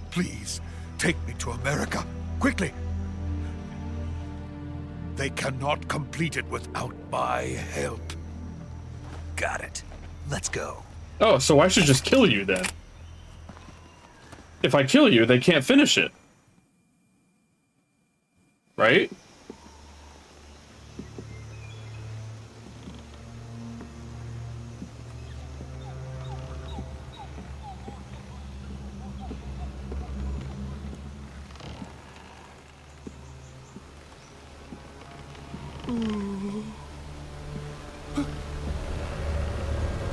Speaker 12: Please, take me to America, quickly. They cannot complete it without my help.
Speaker 2: Got it. Let's go.
Speaker 1: Oh, so I should just kill you then. If I kill you, they can't finish it. Right?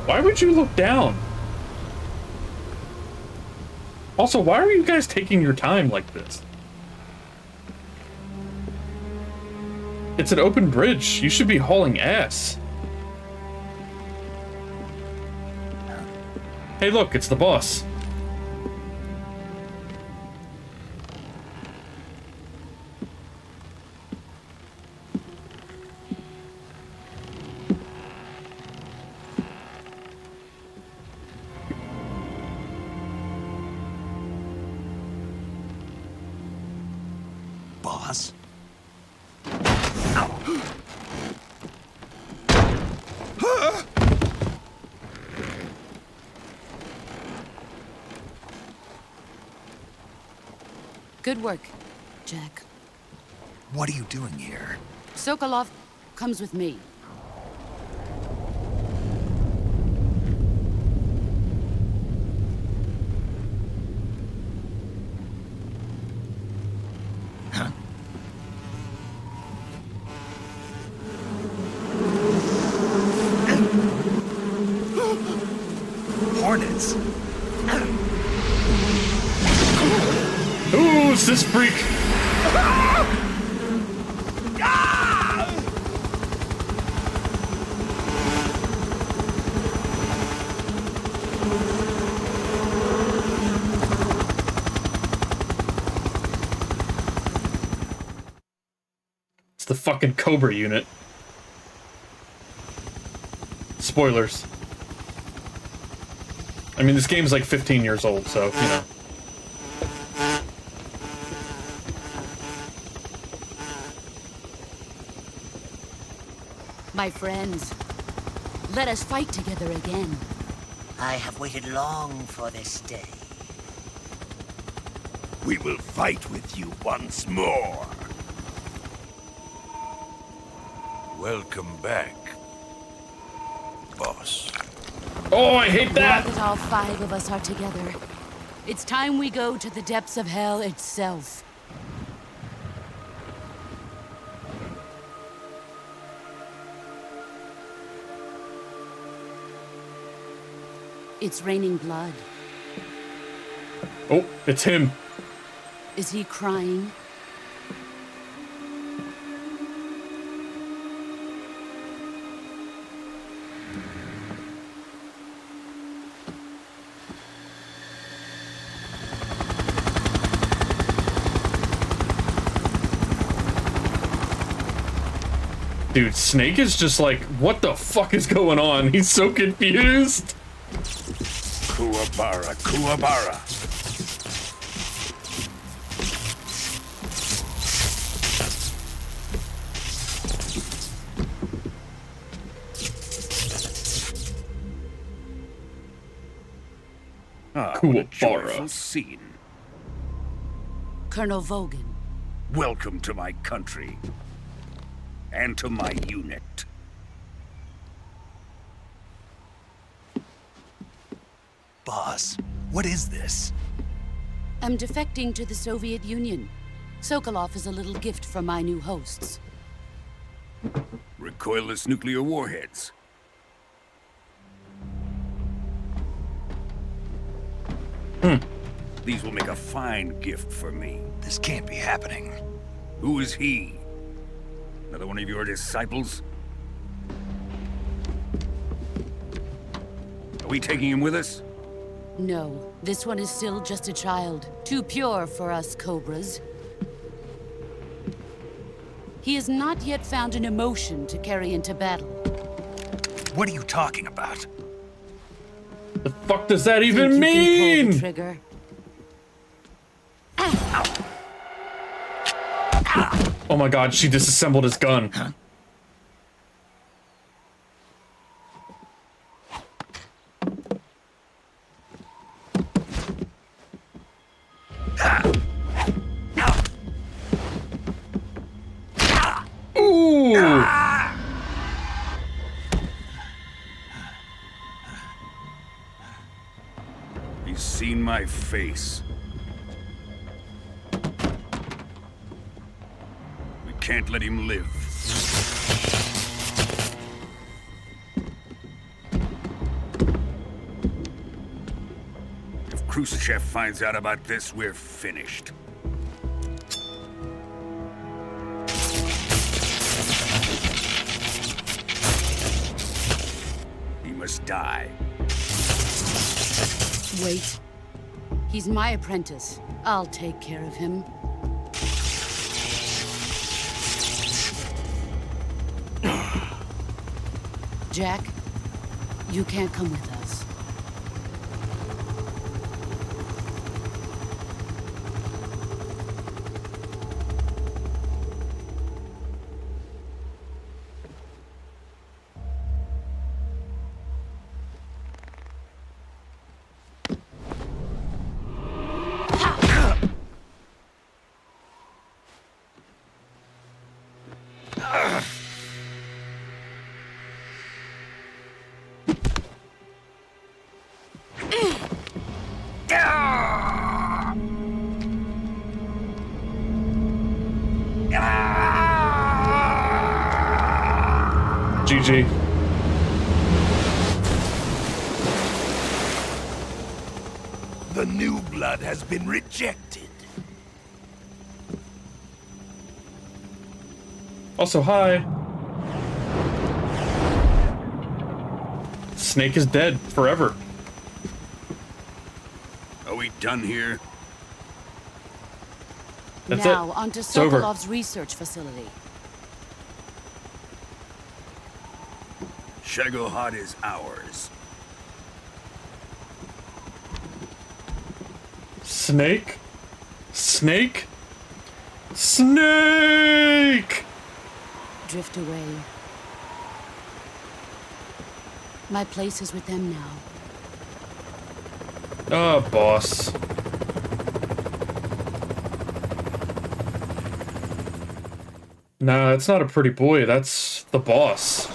Speaker 1: Why would you look down? Also, why are you guys taking your time like this? It's an open bridge. You should be hauling ass. Hey, look, it's the boss.
Speaker 2: Boss?
Speaker 9: Good work, Jack.
Speaker 2: What are you doing here?
Speaker 9: Sokolov comes with me.
Speaker 2: Huh? Hornets?
Speaker 1: Who's this freak? It's the fucking Cobra unit. Spoilers. I mean, this game's like 15 years old, so, you know.
Speaker 9: My friends, let us fight together again.
Speaker 14: I have waited long for this day.
Speaker 13: We will fight with you once more. Welcome back, boss.
Speaker 1: Oh, I hate that!
Speaker 9: Now that all 5 of us are together, it's time we go to the depths of hell itself. It's raining blood.
Speaker 1: Oh, it's him.
Speaker 9: Is he crying?
Speaker 1: Dude, Snake is just like, what the fuck is going on? He's so confused.
Speaker 13: Kuwabara, Kuwabara. Ah, what a joyful scene.
Speaker 9: Colonel Vogan.
Speaker 13: Welcome to my country. And to my unit.
Speaker 2: Boss, what is this?
Speaker 9: I'm defecting to the Soviet Union. Sokolov is a little gift from my new hosts.
Speaker 13: Recoilless nuclear warheads. These will make a fine gift for me.
Speaker 2: This can't be happening.
Speaker 13: Who is he? Another one of your disciples? Are we taking him with us?
Speaker 9: No, this one is still just a child. Too pure for us Cobras. He has not yet found an emotion to carry into battle.
Speaker 2: What are you talking about?
Speaker 1: The fuck does that even
Speaker 9: Think you can pull
Speaker 1: mean?
Speaker 9: the trigger?
Speaker 1: Oh my god, she disassembled his gun.
Speaker 2: Huh?
Speaker 1: Ooh!
Speaker 13: He's seen my face. We can't let him live. If Khrushchev finds out about this, we're finished. He must die.
Speaker 9: Wait. He's my apprentice. I'll take care of him. Jack, you can't come with us.
Speaker 1: GG.
Speaker 13: The new blood has been rejected.
Speaker 1: Also, hi. Snake is dead forever.
Speaker 12: Are we done here?
Speaker 1: That's
Speaker 9: now,
Speaker 1: it.
Speaker 9: onto
Speaker 1: It's over.
Speaker 9: Sokolov's research facility.
Speaker 12: Shagohod is ours.
Speaker 1: Snake? Snake? Snake!
Speaker 9: Drift away. My place is with them now.
Speaker 1: Oh, boss. Nah, it's not a pretty boy. That's the boss.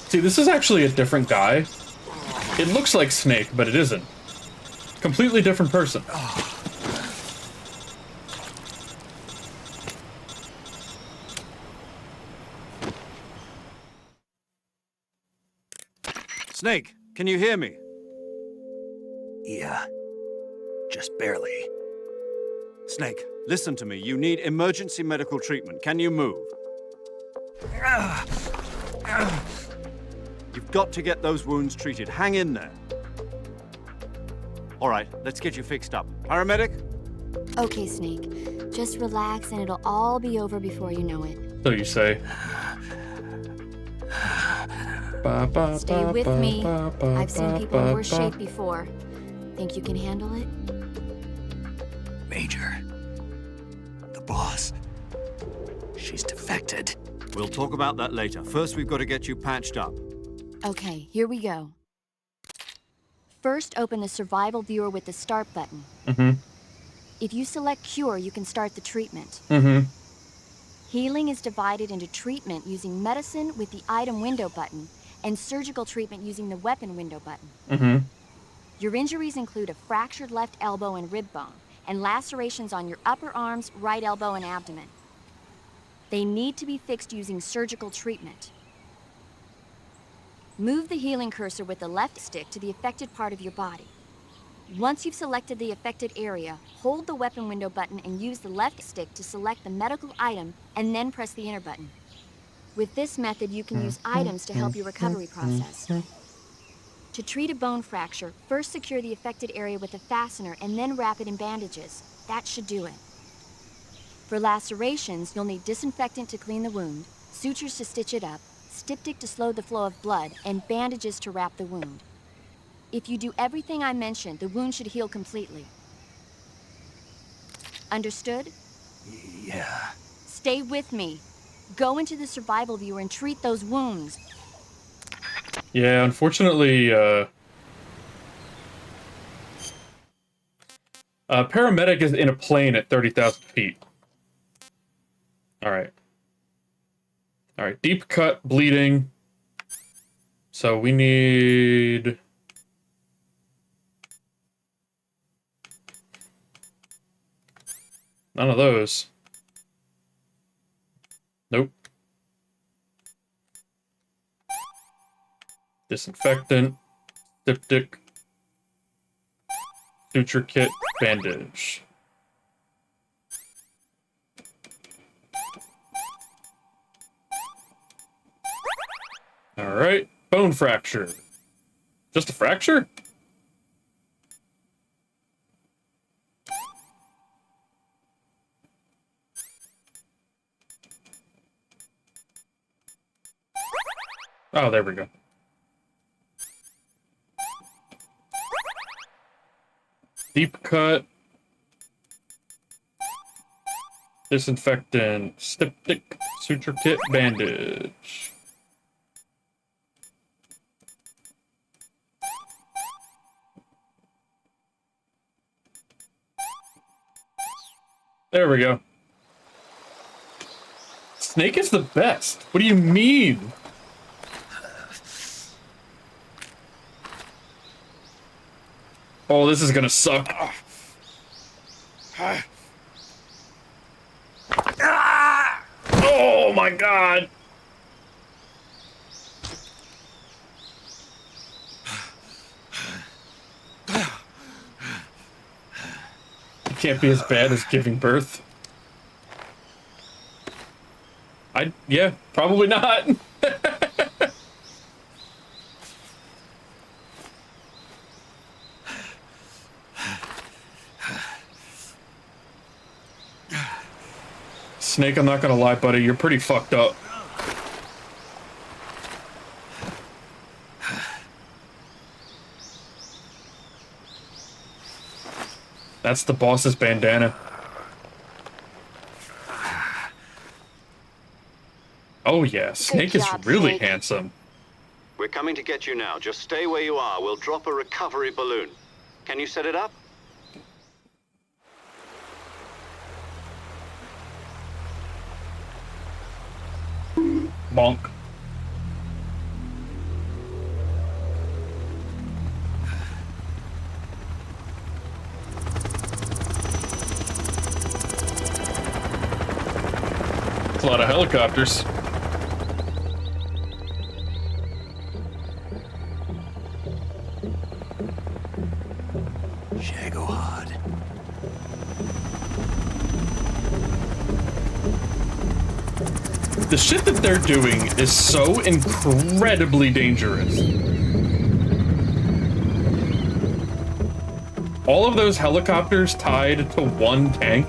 Speaker 1: See, this is actually a different guy. It looks like Snake, but it isn't. Completely different person.
Speaker 4: Snake, can you hear me?
Speaker 2: Yeah. Just barely.
Speaker 4: Snake, listen to me. You need emergency medical treatment. Can you move? You've got to get those wounds treated. Hang in there. All right, let's get you fixed up. Paramedic?
Speaker 8: Okay, Snake. Just relax and it'll all be over before you know it.
Speaker 1: So you say.
Speaker 8: Stay with me. I've seen people in worse shape before. Think you can handle it?
Speaker 2: Major. The boss. She's defected.
Speaker 4: We'll talk about that later. First, we've got to get you patched up.
Speaker 8: Okay, here we go. First, open the survival viewer with the start button.
Speaker 1: Mm-hmm.
Speaker 8: If you select cure, you can start the treatment.
Speaker 1: Mm-hmm.
Speaker 8: Healing is divided into treatment using medicine with the item window button and surgical treatment using the weapon window button.
Speaker 1: Mm-hmm.
Speaker 8: Your injuries include a fractured left elbow and rib bone and lacerations on your upper arms, right elbow, and abdomen. They need to be fixed using surgical treatment. Move the healing cursor with the left stick to the affected part of your body. Once you've selected the affected area, hold the weapon window button and use the left stick to select the medical item and then press the enter button. With this method, you can use items to help your recovery process. To treat a bone fracture, first secure the affected area with a fastener and then wrap it in bandages. That should do it. For lacerations, you'll need disinfectant to clean the wound, sutures to stitch it up, styptic to slow the flow of blood, and bandages to wrap the wound. If you do everything I mentioned, the wound should heal completely. Understood?
Speaker 2: Yeah.
Speaker 8: Stay with me. Go into the survival viewer and treat those wounds.
Speaker 1: Yeah, unfortunately, paramedic is in a plane at 30,000 feet. Alright. Alright, deep cut, bleeding. So we need... none of those. Nope. Disinfectant, diptych, suture kit, bandage. Alright, bone fracture. Just a fracture? Oh, there we go. Deep cut. Disinfectant, styptic, suture kit, bandage. There we go. Snake is the best. What do you mean? Oh, this is gonna suck. Oh my god. It can't be as bad as giving birth. Yeah, probably not. Snake, I'm not gonna lie, buddy, you're pretty fucked up. That's the boss's bandana. Oh yeah, Snake is really handsome.
Speaker 3: We're coming to get you now. Just stay where you are. We'll drop a recovery balloon. Can you set it up?
Speaker 1: Bonk. That's a lot of helicopters.
Speaker 2: Shagohod.
Speaker 1: The shit that they're doing is so incredibly dangerous. All of those helicopters tied to one tank.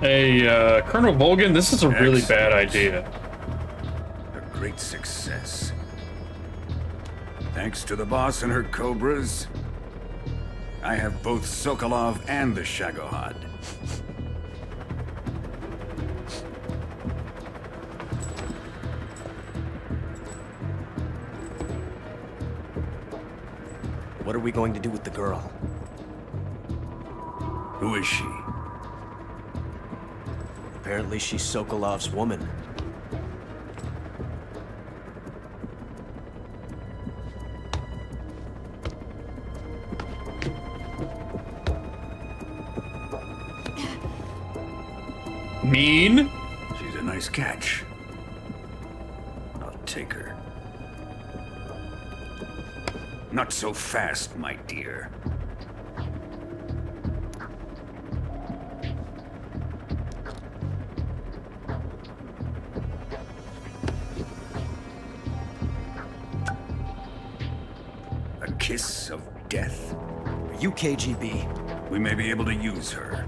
Speaker 1: Hey, Colonel Volgan, this is a really bad idea.
Speaker 15: A great success. Thanks to the boss and her cobras, I have both Sokolov and the Shagohod.
Speaker 10: What are we going to do with the girl?
Speaker 15: Who is she?
Speaker 10: Apparently she's Sokolov's woman.
Speaker 1: Mean?
Speaker 15: She's a nice catch. I'll take her. Not so fast, my dear. kiss of death?
Speaker 10: Are you KGB?
Speaker 15: We may be able to use her.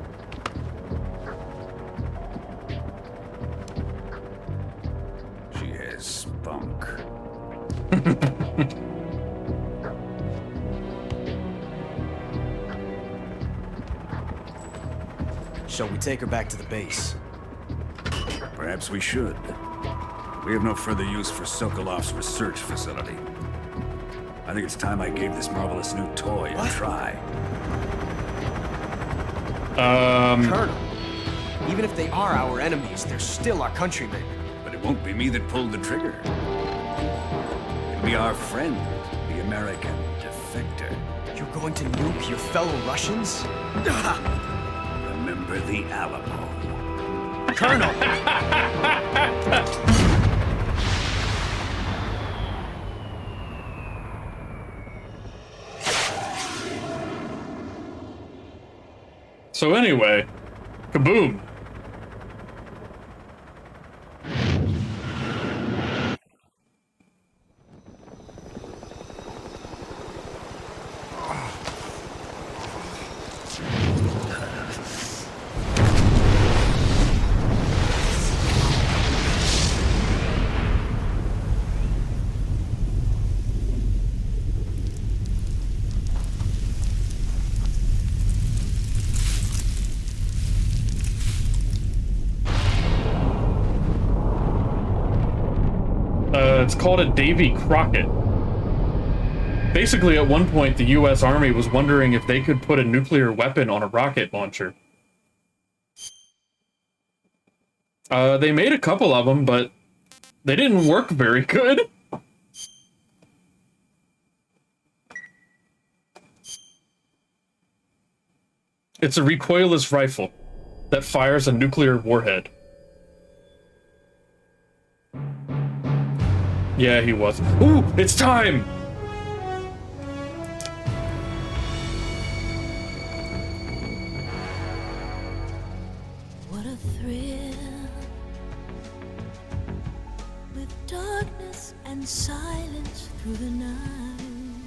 Speaker 15: She has spunk.
Speaker 10: Shall we take her back to the base?
Speaker 15: Perhaps we should. We have no further use for Sokolov's research facility. I think it's time I gave this marvelous new toy a try.
Speaker 10: Colonel, even if they are our enemies, they're still our countrymen.
Speaker 15: But it won't be me that pulled the trigger. It'll be our friend, the American defector.
Speaker 10: You're going to nuke your fellow Russians?
Speaker 15: Remember the Alamo.
Speaker 10: Colonel!
Speaker 1: So anyway, kaboom. It's called a Davy Crockett. Basically, at one point, the US Army was wondering if they could put a nuclear weapon on a rocket launcher. They made a couple of them, but they didn't work very good. It's a recoilless rifle that fires a nuclear warhead. Yeah, he was. Ooh, it's time!
Speaker 16: What a thrill, with darkness and silence through the night.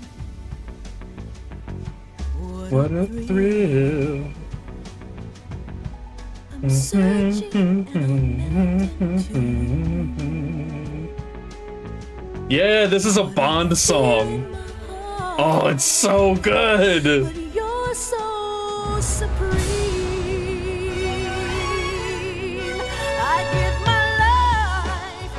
Speaker 1: What a thrill.
Speaker 16: I'm searching and I'm melting.
Speaker 1: Yeah, this is a Bond song. Oh, it's so good.
Speaker 16: But you're so supreme. I give my life,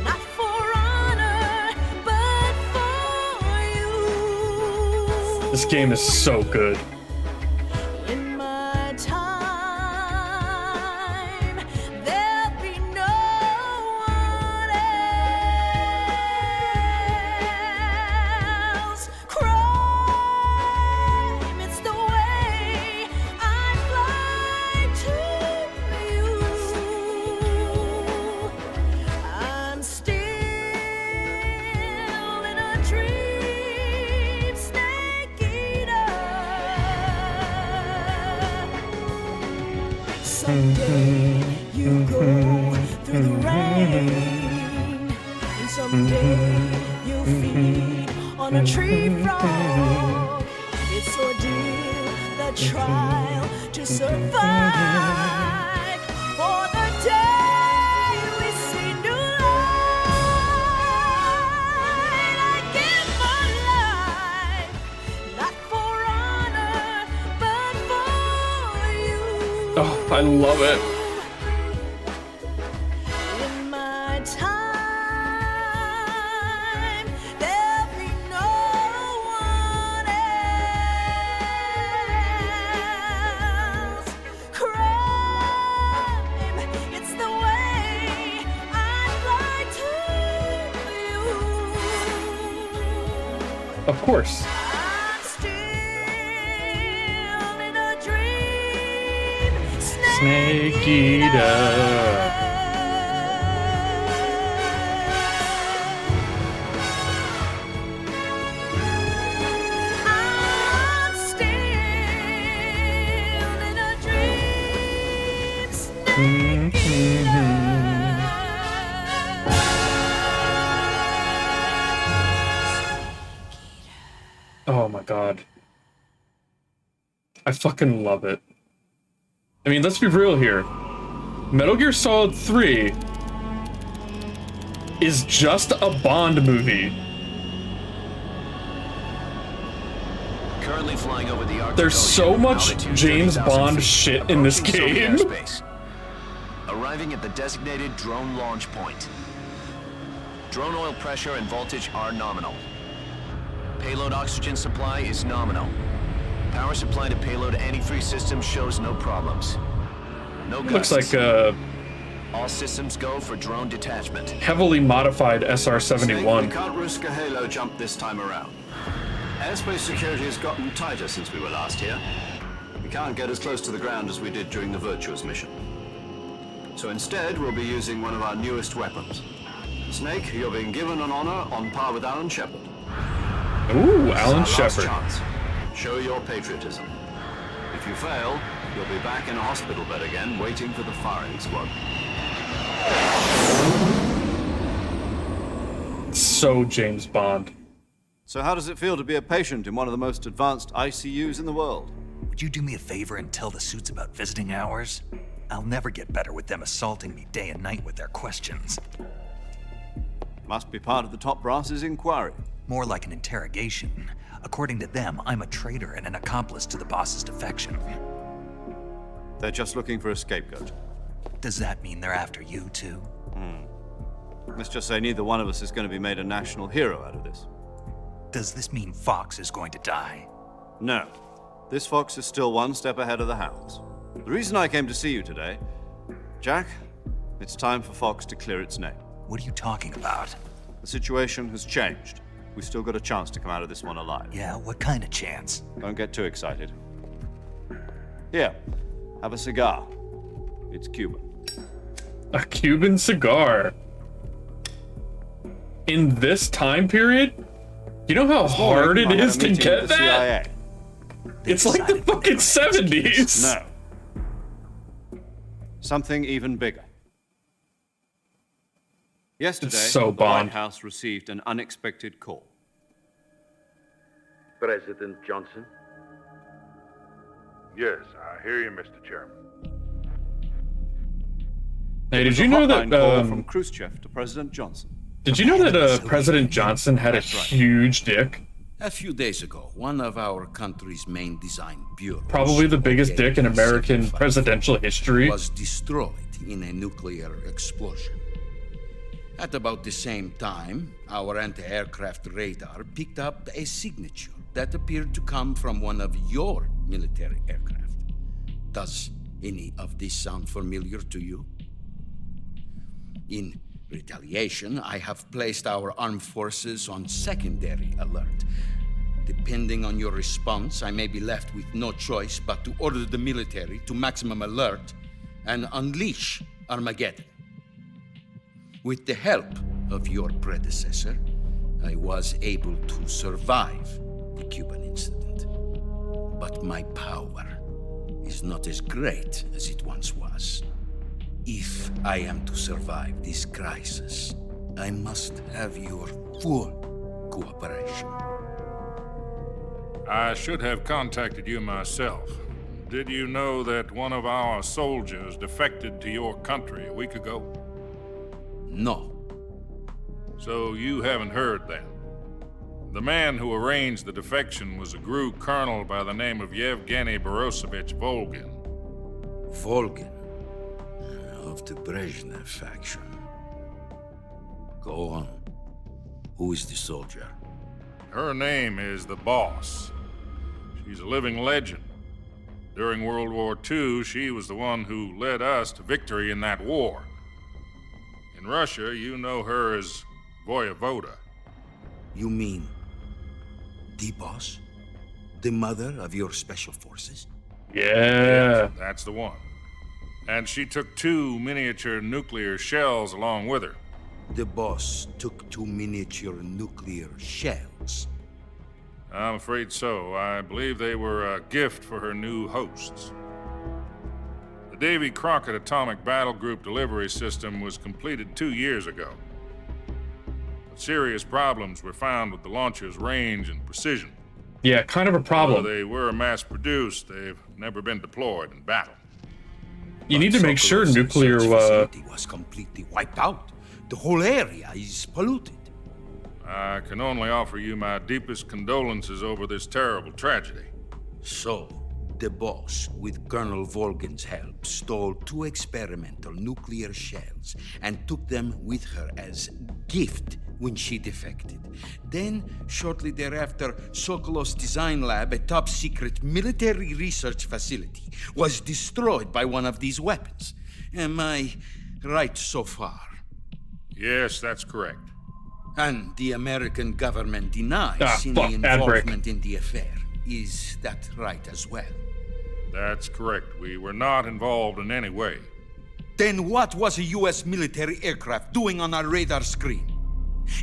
Speaker 16: not for honor, but for you.
Speaker 1: This game is so good.
Speaker 16: In my time, there'll be no one else. Crime, it's the way I fly to you. I'm still in a dream, snake eater. Someday you go through the rain, and someday you'll feed on a tree frog. It's ordeal, the trial to survive. For the day we see new light, I give my life, not for honor, but for you.
Speaker 1: Oh, I love it.
Speaker 16: In my time, there'll be no one else. Crime, it's the way I fly to you.
Speaker 1: Of course.
Speaker 16: I'm still in a dream,
Speaker 1: Snake Eater.
Speaker 16: I'm still in a dream, snake
Speaker 1: my god. I fucking love it. I mean, let's be real here. Metal Gear Solid 3 is just a Bond movie.
Speaker 17: Currently flying over the Arctic
Speaker 1: There's so
Speaker 17: Ocean,
Speaker 1: much
Speaker 17: altitude
Speaker 1: James
Speaker 17: 30,000
Speaker 1: Bond
Speaker 17: feet,
Speaker 1: shit in this
Speaker 17: approaching
Speaker 1: game.
Speaker 17: Soviet airspace. Arriving at the designated drone launch point. Drone oil pressure and voltage are nominal. Payload oxygen supply is nominal. Power supply to payload antifreeze system shows no problems. No
Speaker 1: Looks
Speaker 17: gusts.
Speaker 1: like a
Speaker 17: All systems go for drone detachment.
Speaker 1: heavily modified
Speaker 4: Snake,
Speaker 1: SR-71.
Speaker 4: we can't risk a halo jump this time around. Airspace security has gotten tighter since we were last here. We can't get as close to the ground as we did during the Virtuous mission. So instead, we'll be using one of our newest weapons. Snake, you're being given an honor on par with Alan Shepard.
Speaker 1: Ooh,
Speaker 4: This is
Speaker 1: Alan
Speaker 4: our last
Speaker 1: Shepard.
Speaker 4: chance. Show your patriotism. If you fail, you'll be back in a hospital bed again, waiting for the firing squad.
Speaker 1: So James Bond.
Speaker 4: So how does it feel to be a patient in one of the most advanced ICUs in the world?
Speaker 2: Would you do me a favor and tell the suits about visiting hours? I'll never get better with them assaulting me day and night with their questions.
Speaker 4: Must be part of the top brass's inquiry.
Speaker 2: More like an interrogation. According to them, I'm a traitor and an accomplice to the boss's defection.
Speaker 4: They're just looking for a scapegoat.
Speaker 2: Does that mean they're after you, too?
Speaker 4: Let's just say neither one of us is going to be made a national hero out of this.
Speaker 2: Does this mean Fox is going to die?
Speaker 4: No. This fox is still one step ahead of the hounds. The reason I came to see you today, Jack, it's time for Fox to clear its name.
Speaker 2: What are you talking about?
Speaker 4: The situation has changed. We've still got a chance to come out of this one alive.
Speaker 2: Yeah, what kind of chance?
Speaker 4: Don't get too excited. Here, have a cigar. It's Cuban.
Speaker 1: A Cuban cigar. In this time period? You know how hard it is to get that?
Speaker 4: CIA.
Speaker 1: It's like the fucking 70s.
Speaker 4: No. Something even bigger. Yesterday,
Speaker 1: so
Speaker 4: the
Speaker 1: Bond.
Speaker 4: White House received an unexpected call.
Speaker 18: President Johnson?
Speaker 19: Yes, I hear you, Mr. Chairman.
Speaker 1: Hey, did you know that
Speaker 4: Call from Khrushchev to President Johnson.
Speaker 1: did you know that President Johnson had a huge dick?
Speaker 12: A few days ago, one of our country's main design bureaus,
Speaker 1: Probably the biggest dick in American
Speaker 12: 75,
Speaker 1: presidential history.
Speaker 12: was destroyed in a nuclear explosion. At about the same time, our anti-aircraft radar picked up a signature that appeared to come from one of your military aircraft. Does any of this sound familiar to you? In retaliation, I have placed our armed forces on secondary alert. Depending on your response, I may be left with no choice but to order the military to maximum alert and unleash Armageddon. With the help of your predecessor, I was able to survive the Cuban incident. But my power is not as great as it once was. If I am to survive this crisis, I must have your full cooperation.
Speaker 19: I should have contacted you myself. Did you know that one of our soldiers defected to your country a week ago?
Speaker 12: No.
Speaker 19: So you haven't heard then. The man who arranged the defection was a GRU colonel by the name of Yevgeny Borosovich Volgin.
Speaker 12: Volgin, of the Brezhnev faction. Go on. Who is the soldier?
Speaker 19: Her name is the Boss. She's a living legend. During World War II, she was the one who led us to victory in that war. In Russia, you know her as Voyevoda.
Speaker 12: You mean the boss? The mother of your special forces?
Speaker 1: Yeah.
Speaker 19: That's the one. And she took 2 miniature nuclear shells along with her.
Speaker 12: The boss took 2 miniature nuclear shells.
Speaker 19: I'm afraid so. I believe they were a gift for her new hosts. The Davy Crockett Atomic Battle Group delivery system was completed 2 years ago. But serious problems were found with the launcher's range and precision.
Speaker 1: Yeah, kind of a problem.
Speaker 19: They were mass-produced. They've never been deployed in battle.
Speaker 1: You need to make sure
Speaker 12: Sokolov's
Speaker 1: nuclear
Speaker 12: research facility was completely wiped out. The whole area is polluted.
Speaker 19: I can only offer you my deepest condolences over this terrible tragedy.
Speaker 12: So, the boss, with Colonel Volgin's help, stole 2 experimental nuclear shells and took them with her as gift when she defected. Then, shortly thereafter, Sokolov's design lab, a top-secret military research facility, was destroyed by one of these weapons. Am I right so far?
Speaker 19: Yes, that's correct.
Speaker 12: And the American government denies any
Speaker 1: fuck, ad break.
Speaker 12: involvement in the affair. Is that right as well?
Speaker 19: That's correct. We were not involved in any way.
Speaker 12: Then what was a U.S. military aircraft doing on our radar screen?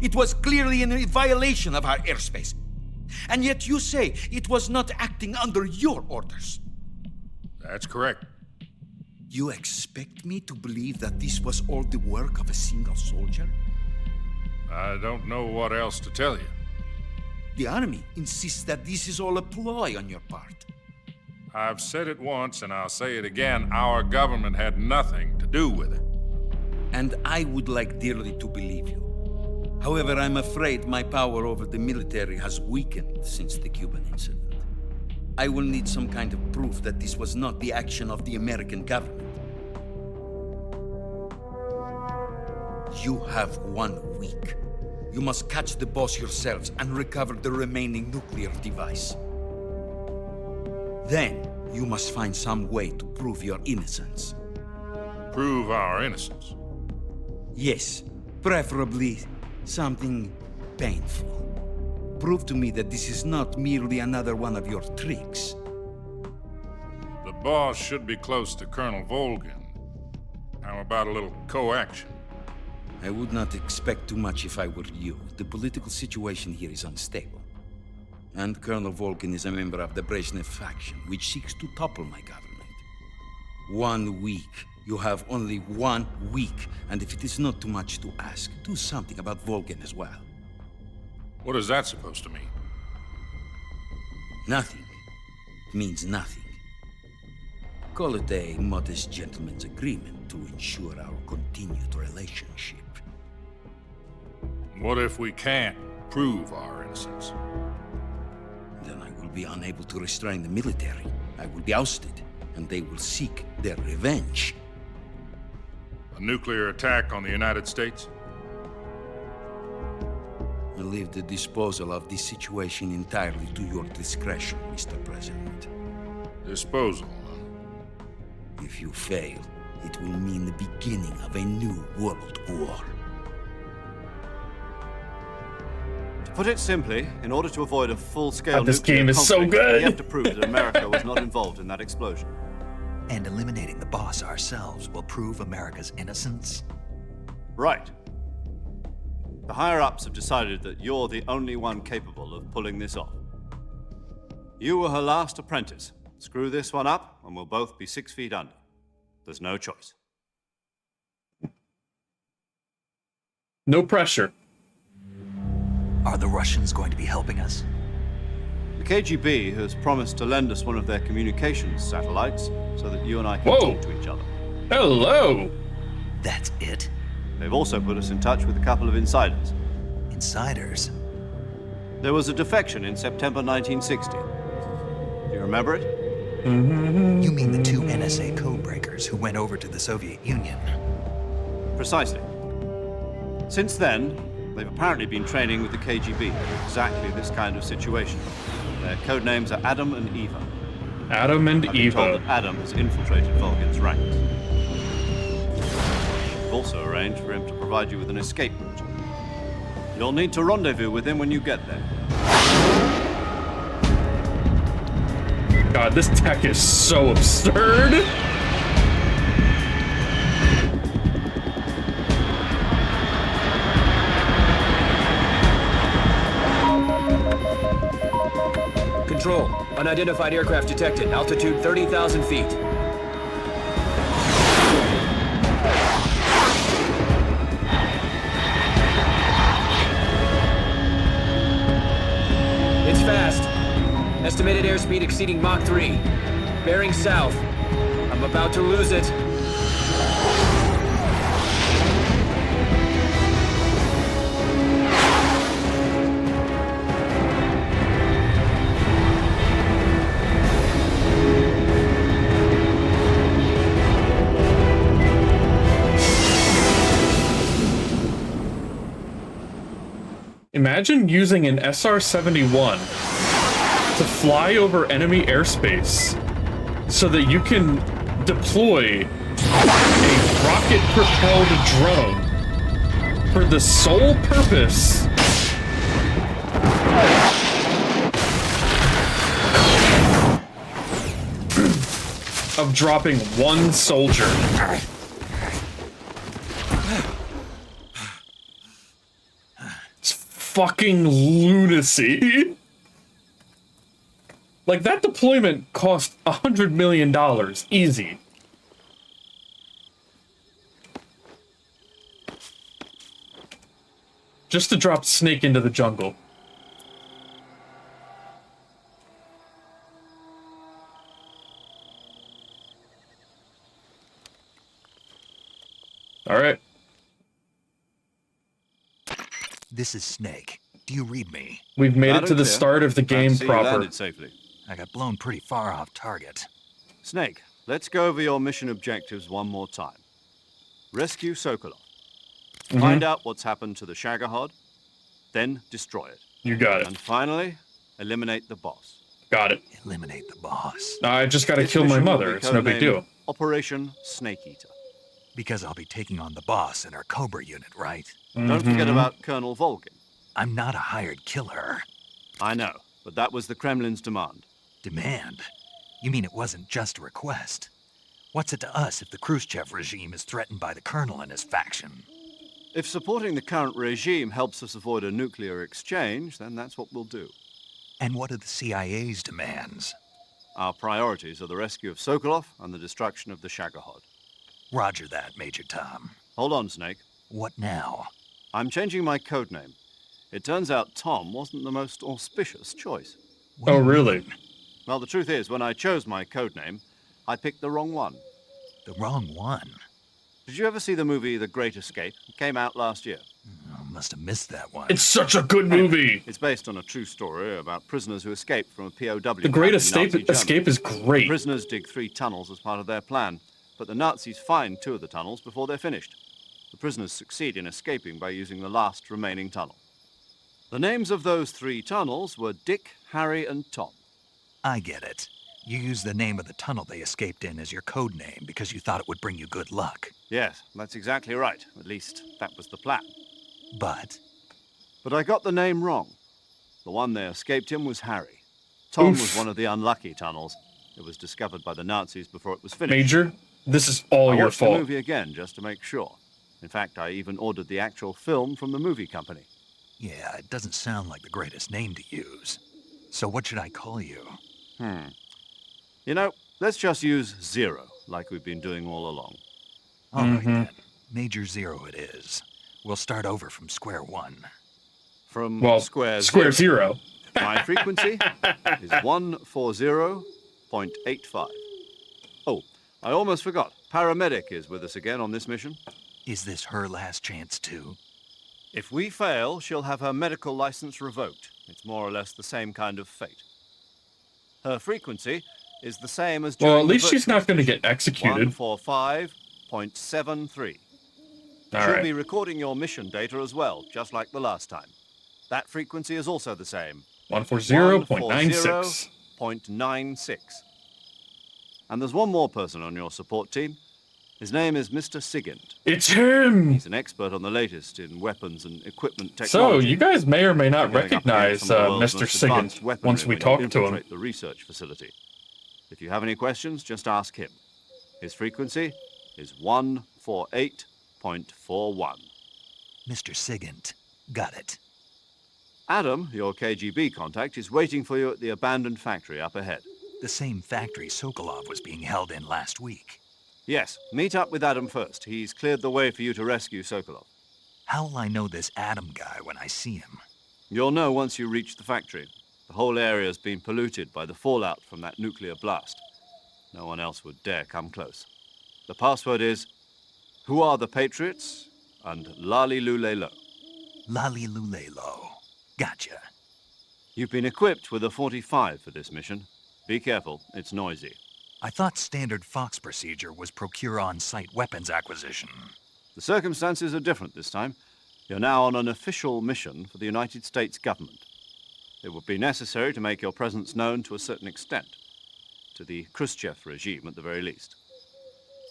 Speaker 12: It was clearly in violation of our airspace. And yet you say it was not acting under your orders.
Speaker 19: That's correct.
Speaker 12: You expect me to believe that this was all the work of a single soldier?
Speaker 19: I don't know what else to tell you.
Speaker 12: The Army insists that this is all a ploy on your part.
Speaker 19: I've said it once and I'll say it again. Our government had nothing to do with it.
Speaker 12: And I would like dearly to believe you. However, I'm afraid my power over the military has weakened since the Cuban incident. I will need some kind of proof that this was not the action of the American government. You have 1 week. You must catch the boss yourselves and recover the remaining nuclear device. Then, you must find some way to prove your innocence.
Speaker 19: Prove our innocence?
Speaker 12: Yes, preferably something painful. Prove to me that this is not merely another one of your tricks.
Speaker 19: The boss should be close to Colonel Volgin. How about a little co-action?
Speaker 12: I would not expect too much if I were you. The political situation here is unstable. And Colonel Volgin is a member of the Brezhnev faction, which seeks to topple my government. 1 week. You have only 1 week. And if it is not too much to ask, do something about Volgin as well.
Speaker 19: What is that supposed to mean?
Speaker 12: Nothing. It means nothing. Call it a modest gentleman's agreement to ensure our continued relationship.
Speaker 19: What if we can't prove our innocence?
Speaker 12: Then I will be unable to restrain the military. I will be ousted, and they will seek their revenge.
Speaker 19: A nuclear attack on the United States?
Speaker 12: I leave the disposal of this situation entirely to your discretion, Mr. President.
Speaker 19: Disposal?
Speaker 12: If you fail, it will mean the beginning of a new world war.
Speaker 4: To put it simply, in order to avoid a full-scale
Speaker 1: this
Speaker 4: nuclear
Speaker 1: game is so
Speaker 4: conflict,
Speaker 1: good.
Speaker 4: we have to prove that America was not involved in that explosion.
Speaker 2: And eliminating the boss ourselves will prove America's innocence?
Speaker 4: Right. The higher-ups have decided that you're the only one capable of pulling this off. You were her last apprentice. Screw this one up, and we'll both be 6 feet under. There's no choice.
Speaker 1: No pressure.
Speaker 2: Are the Russians going to be helping us?
Speaker 4: The KGB has promised to lend us one of their communications satellites so that you and I can talk to each other.
Speaker 1: Hello!
Speaker 2: That's it?
Speaker 4: They've also put us in touch with a couple of insiders.
Speaker 2: Insiders?
Speaker 4: There was a defection in September 1960. Do you remember it?
Speaker 2: You mean the 2 NSA codebreakers who went over to the Soviet Union?
Speaker 4: Precisely. Since then, they've apparently been training with the KGB for exactly this kind of situation. Their code names are Adam and Eva.
Speaker 1: Adam and
Speaker 4: I've been
Speaker 1: Eva.
Speaker 4: told that Adam has infiltrated Volgin's ranks. We've also arranged for him to provide you with an escape route. You'll need to rendezvous with him when you get there.
Speaker 1: God, this tech is so absurd.
Speaker 5: Control. Unidentified aircraft detected. Altitude 30,000 feet. It's fast.
Speaker 10: Estimated airspeed exceeding Mach 3. Bearing south. I'm about to lose it.
Speaker 1: Imagine using an SR-71 to fly over enemy airspace so that you can deploy a rocket-propelled drone for the sole purpose of dropping one soldier. It's fucking lunacy. Like, that deployment cost $100 million, easy. Just to drop Snake into the jungle. Alright.
Speaker 2: This is Snake. Do you read me?
Speaker 1: We've made
Speaker 4: Loud
Speaker 1: it to
Speaker 4: and
Speaker 1: the
Speaker 4: clear.
Speaker 1: start of the
Speaker 4: Glad to
Speaker 1: game
Speaker 4: see you
Speaker 1: proper.
Speaker 4: landed safely.
Speaker 2: I got blown pretty far off target.
Speaker 4: Snake, let's go over your mission objectives one more time. Rescue Sokolov. Find out what's happened to the Shagohod, then destroy it.
Speaker 1: You got it.
Speaker 4: And finally, eliminate the boss.
Speaker 1: Got it.
Speaker 2: Eliminate the boss.
Speaker 1: I just gotta
Speaker 4: This
Speaker 1: kill my
Speaker 4: mission will
Speaker 1: mother.
Speaker 4: be
Speaker 1: It's no big
Speaker 4: codenamed
Speaker 1: deal.
Speaker 4: Operation Snake Eater.
Speaker 2: Because I'll be taking on the boss in our Cobra unit, right?
Speaker 4: Don't forget about Colonel Volgin.
Speaker 2: I'm not a hired killer.
Speaker 4: I know, but that was the Kremlin's demand.
Speaker 2: Demand? You mean it wasn't just a request? What's it to us if the Khrushchev regime is threatened by the Colonel and his faction?
Speaker 4: If supporting the current regime helps us avoid a nuclear exchange, then that's what we'll do.
Speaker 2: And what are the CIA's demands?
Speaker 4: Our priorities are the rescue of Sokolov and the destruction of the Shagohod.
Speaker 2: Roger that, Major Tom.
Speaker 4: Hold on, Snake.
Speaker 2: What now?
Speaker 4: I'm changing my codename. It turns out Tom wasn't the most auspicious choice.
Speaker 1: Oh, really?
Speaker 4: Well, the truth is, when I chose my codename, I picked the wrong one.
Speaker 2: The wrong one?
Speaker 4: Did you ever see the movie The Great Escape? It came out last year.
Speaker 2: I must have missed that one.
Speaker 1: It's such a good movie.
Speaker 4: It's based on a true story about prisoners who escaped from a POW.
Speaker 1: The Great Escape is great.
Speaker 4: Prisoners dig 3 tunnels as part of their plan, but the Nazis find 2 of the tunnels before they're finished. The prisoners succeed in escaping by using the last remaining tunnel. The names of those 3 tunnels were Dick, Harry, and Tom.
Speaker 2: I get it. You used the name of the tunnel they escaped in as your code name because you thought it would bring you good luck.
Speaker 4: Yes, that's exactly right. At least, that was the plan.
Speaker 2: But
Speaker 4: I got the name wrong. The one they escaped in was Harry. Tom was one of the unlucky tunnels. It was discovered by the Nazis before it was finished.
Speaker 1: Major, this is all
Speaker 4: I
Speaker 1: your
Speaker 4: watched
Speaker 1: fault.
Speaker 4: the movie again just to make sure. In fact, I even ordered the actual film from the movie company.
Speaker 2: yeah, it doesn't sound like the greatest name to use. So what should I call you?
Speaker 4: You know, let's just use Zero, like we've been doing all along.
Speaker 2: All right then. Major Zero it is. We'll start over from square one.
Speaker 4: From
Speaker 1: Well,
Speaker 4: square
Speaker 1: zero.
Speaker 4: My frequency is 140.85. Oh, I almost forgot. Paramedic is with us again on this mission.
Speaker 2: Is this her last chance too?
Speaker 4: If we fail, she'll have her medical license revoked. It's more or less the same kind of fate. Her frequency is the same as during
Speaker 1: Well, at least
Speaker 4: the
Speaker 1: she's not going to
Speaker 4: virtual
Speaker 1: get executed.
Speaker 4: 145.73.
Speaker 1: All
Speaker 4: She'll
Speaker 1: right.
Speaker 4: be recording your mission data as well, just like the last time. That frequency is also the same.
Speaker 1: 140.96.
Speaker 4: 140.96. And there's one more person on your support team. His name is Mr. Sigint.
Speaker 1: It's him!
Speaker 4: He's an expert on the latest in weapons and equipment
Speaker 1: So,
Speaker 4: technology.
Speaker 1: you guys may or may not
Speaker 4: Going up
Speaker 1: recognize
Speaker 4: against some of the world's
Speaker 1: Mr.
Speaker 4: most advanced
Speaker 1: Sigint
Speaker 4: weaponry
Speaker 1: once we
Speaker 4: when you
Speaker 1: talk to him.
Speaker 4: infiltrate the research facility. If you have any questions, just ask him. His frequency is 148.41.
Speaker 2: Mr. Sigint. Got it.
Speaker 4: Adam, your KGB contact, is waiting for you at the abandoned factory up ahead.
Speaker 2: The same factory Sokolov was being held in last week.
Speaker 4: Yes, meet up with Adam first. He's cleared the way for you to rescue Sokolov.
Speaker 2: How will I know this Adam guy when I see him?
Speaker 4: You'll know once you reach the factory. The whole area's been polluted by the fallout from that nuclear blast. No one else would dare come close. The password is, "Who are the Patriots?" and Lali Lulelo.
Speaker 2: Lali Lulelo. Gotcha.
Speaker 4: You've been equipped with a 45 for this mission. Be careful, it's noisy.
Speaker 2: I thought standard Fox procedure was procure on-site weapons acquisition.
Speaker 4: The circumstances are different this time. You're now on an official mission for the United States government. It would be necessary to make your presence known to a certain extent, to the Khrushchev regime at the very least.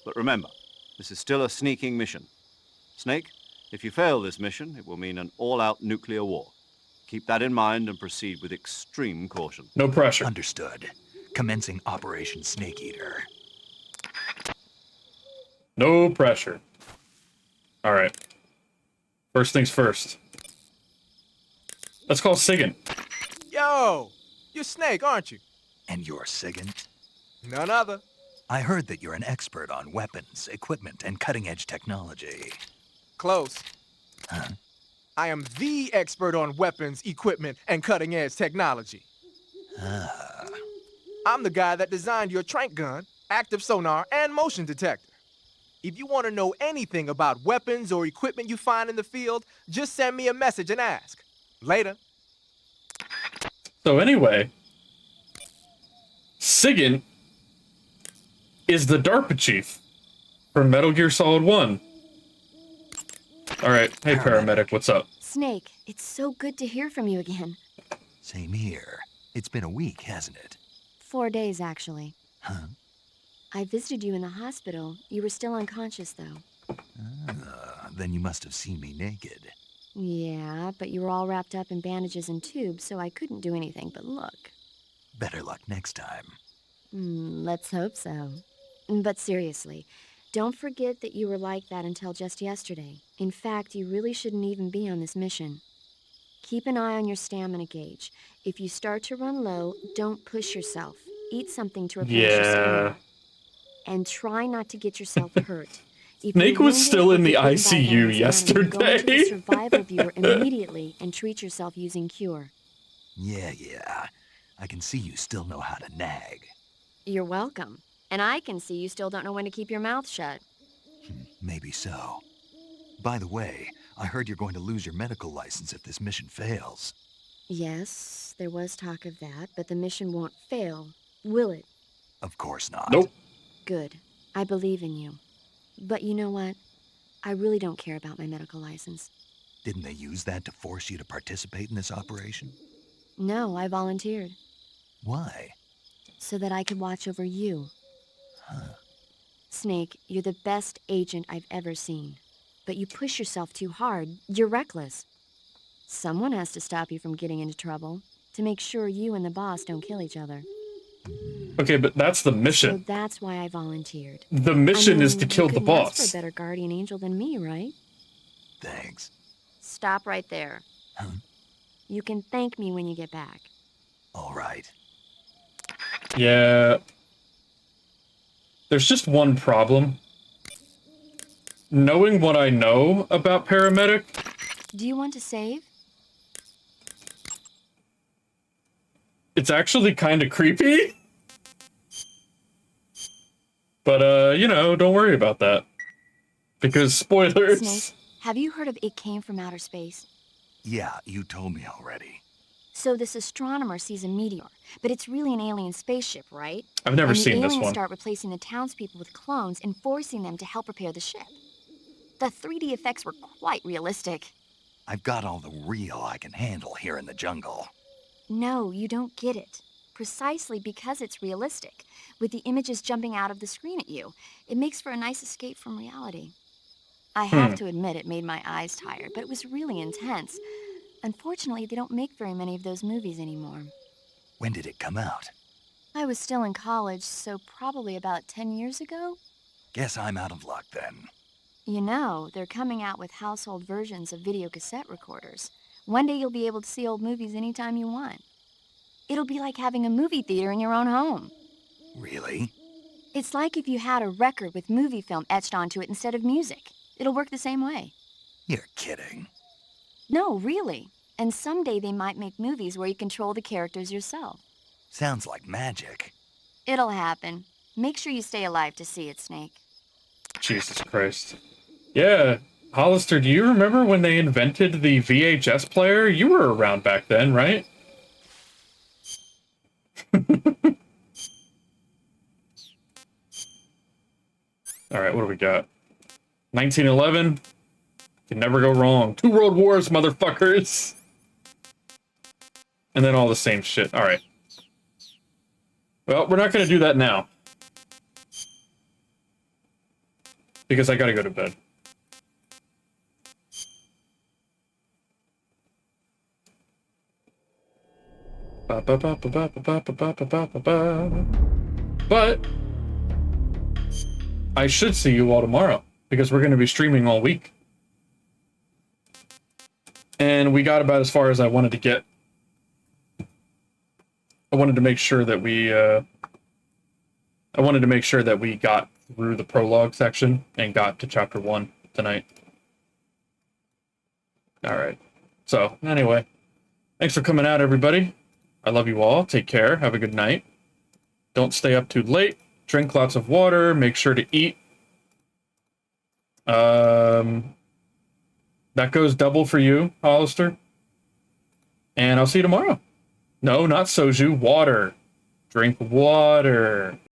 Speaker 4: But remember, this is still a sneaking mission. Snake, if you fail this mission, it will mean an all-out nuclear war. Keep that in mind and proceed with extreme caution.
Speaker 1: No pressure.
Speaker 2: Understood. Commencing Operation Snake Eater.
Speaker 1: No pressure. All right. First things first. Let's call Sigan.
Speaker 10: Yo! You're Snake, aren't you?
Speaker 2: And you're Sigan?
Speaker 10: None other.
Speaker 2: I heard that you're an expert on weapons, equipment, and cutting-edge technology.
Speaker 10: Close.
Speaker 2: Huh?
Speaker 10: I am the expert on weapons, equipment, and cutting-edge technology.
Speaker 2: Ah.
Speaker 10: I'm the guy that designed your trank gun, active sonar, and motion detector. If you want to know anything about weapons or equipment you find in the field, just send me a message and ask. Later.
Speaker 1: So anyway, Sigan is the DARPA chief from Metal Gear Solid 1. All right. Hey, paramedic, what's up?
Speaker 8: Snake, it's so good to hear from you again.
Speaker 2: Same here. It's been a week, hasn't it?
Speaker 8: 4 days, actually.
Speaker 2: Huh?
Speaker 8: I visited you in the hospital. You were still unconscious, though.
Speaker 2: Then you must have seen me naked.
Speaker 8: Yeah, but you were all wrapped up in bandages and tubes, so I couldn't do anything but look.
Speaker 2: Better luck next time.
Speaker 8: Let's hope so. But seriously, don't forget that you were like that until just yesterday. In fact, you really shouldn't even be on this mission. Keep an eye on your stamina gauge. If you start to run low, don't push yourself. Eat something to replenish your stamina. And try not to get yourself hurt. If
Speaker 1: Snake was still in the ICU
Speaker 8: Go
Speaker 1: yesterday.
Speaker 8: into the survival viewer immediately and treat yourself using Cure.
Speaker 2: Yeah. I can see you still know how to nag.
Speaker 8: You're welcome. And I can see you still don't know when to keep your mouth shut.
Speaker 2: Maybe so. By the way, I heard you're going to lose your medical license if this mission fails.
Speaker 8: Yes, there was talk of that, but the mission won't fail, will it?
Speaker 2: Of course not.
Speaker 1: Nope.
Speaker 8: Good. I believe in you. But you know what? I really don't care about my medical license.
Speaker 2: Didn't they use that to force you to participate in this operation?
Speaker 8: No, I volunteered.
Speaker 2: Why?
Speaker 8: So that I could watch over you.
Speaker 2: Huh.
Speaker 8: Snake, you're the best agent I've ever seen. But you push yourself too hard. You're reckless. Someone has to stop you from getting into trouble, to make sure you and the boss don't kill each other.
Speaker 1: Okay, but that's the mission.
Speaker 8: So that's why I volunteered.
Speaker 1: The mission is to kill the
Speaker 8: you couldn't ask
Speaker 1: boss.
Speaker 8: for a better guardian angel than me, right?
Speaker 2: Thanks.
Speaker 8: Stop right there.
Speaker 2: Huh?
Speaker 8: You can thank me when you get back.
Speaker 2: All right.
Speaker 1: Yeah. There's just one problem. Knowing what I know about paramedic,
Speaker 8: Do you want to save?
Speaker 1: it's actually kind of creepy. But, you know, don't worry about that. Because spoilers.
Speaker 8: Snake, have you heard of It Came from Outer Space?
Speaker 2: Yeah, you told me already.
Speaker 8: So this astronomer sees a meteor, but it's really an alien spaceship, right?
Speaker 1: I've never seen
Speaker 8: And the
Speaker 1: this
Speaker 8: aliens
Speaker 1: one.
Speaker 8: start replacing the townspeople with clones and forcing them to help repair the ship. The 3D effects were quite realistic.
Speaker 2: I've got all the real I can handle here in the jungle.
Speaker 8: No, you don't get it. Precisely because it's realistic, with the images jumping out of the screen at you, it makes for a nice escape from reality. I have to admit it made my eyes tired, but it was really intense. Unfortunately, they don't make very many of those movies anymore.
Speaker 2: When did it come out?
Speaker 8: I was still in college, so probably about 10 years ago.
Speaker 2: Guess I'm out of luck then.
Speaker 8: You know, they're coming out with household versions of video cassette recorders. One day you'll be able to see old movies anytime you want. It'll be like having a movie theater in your own home.
Speaker 2: Really?
Speaker 8: It's like if you had a record with movie film etched onto it instead of music. It'll work the same way.
Speaker 2: You're kidding.
Speaker 8: No, really. And someday they might make movies where you control the characters yourself.
Speaker 2: Sounds like magic.
Speaker 8: It'll happen. Make sure you stay alive to see it, Snake.
Speaker 1: Jesus Christ. Yeah, Hollister, do you remember when they invented the VHS player? You were around back then, right? Alright, what do we got? 1911? Can never go wrong. 2 world wars, motherfuckers! And then all the same shit. Alright. Well, we're not gonna do that now. Because I gotta go to bed. But I should see you all tomorrow because we're going to be streaming all week. And we got about as far as I wanted to get. I wanted to make sure that we got through the prologue section and got to chapter 1 tonight. All right. So, anyway, thanks for coming out, everybody. I love you all. Take care. Have a good night. Don't stay up too late. Drink lots of water. Make sure to eat. That goes double for you, Hollister. And I'll see you tomorrow. No, not soju. Water. Drink water.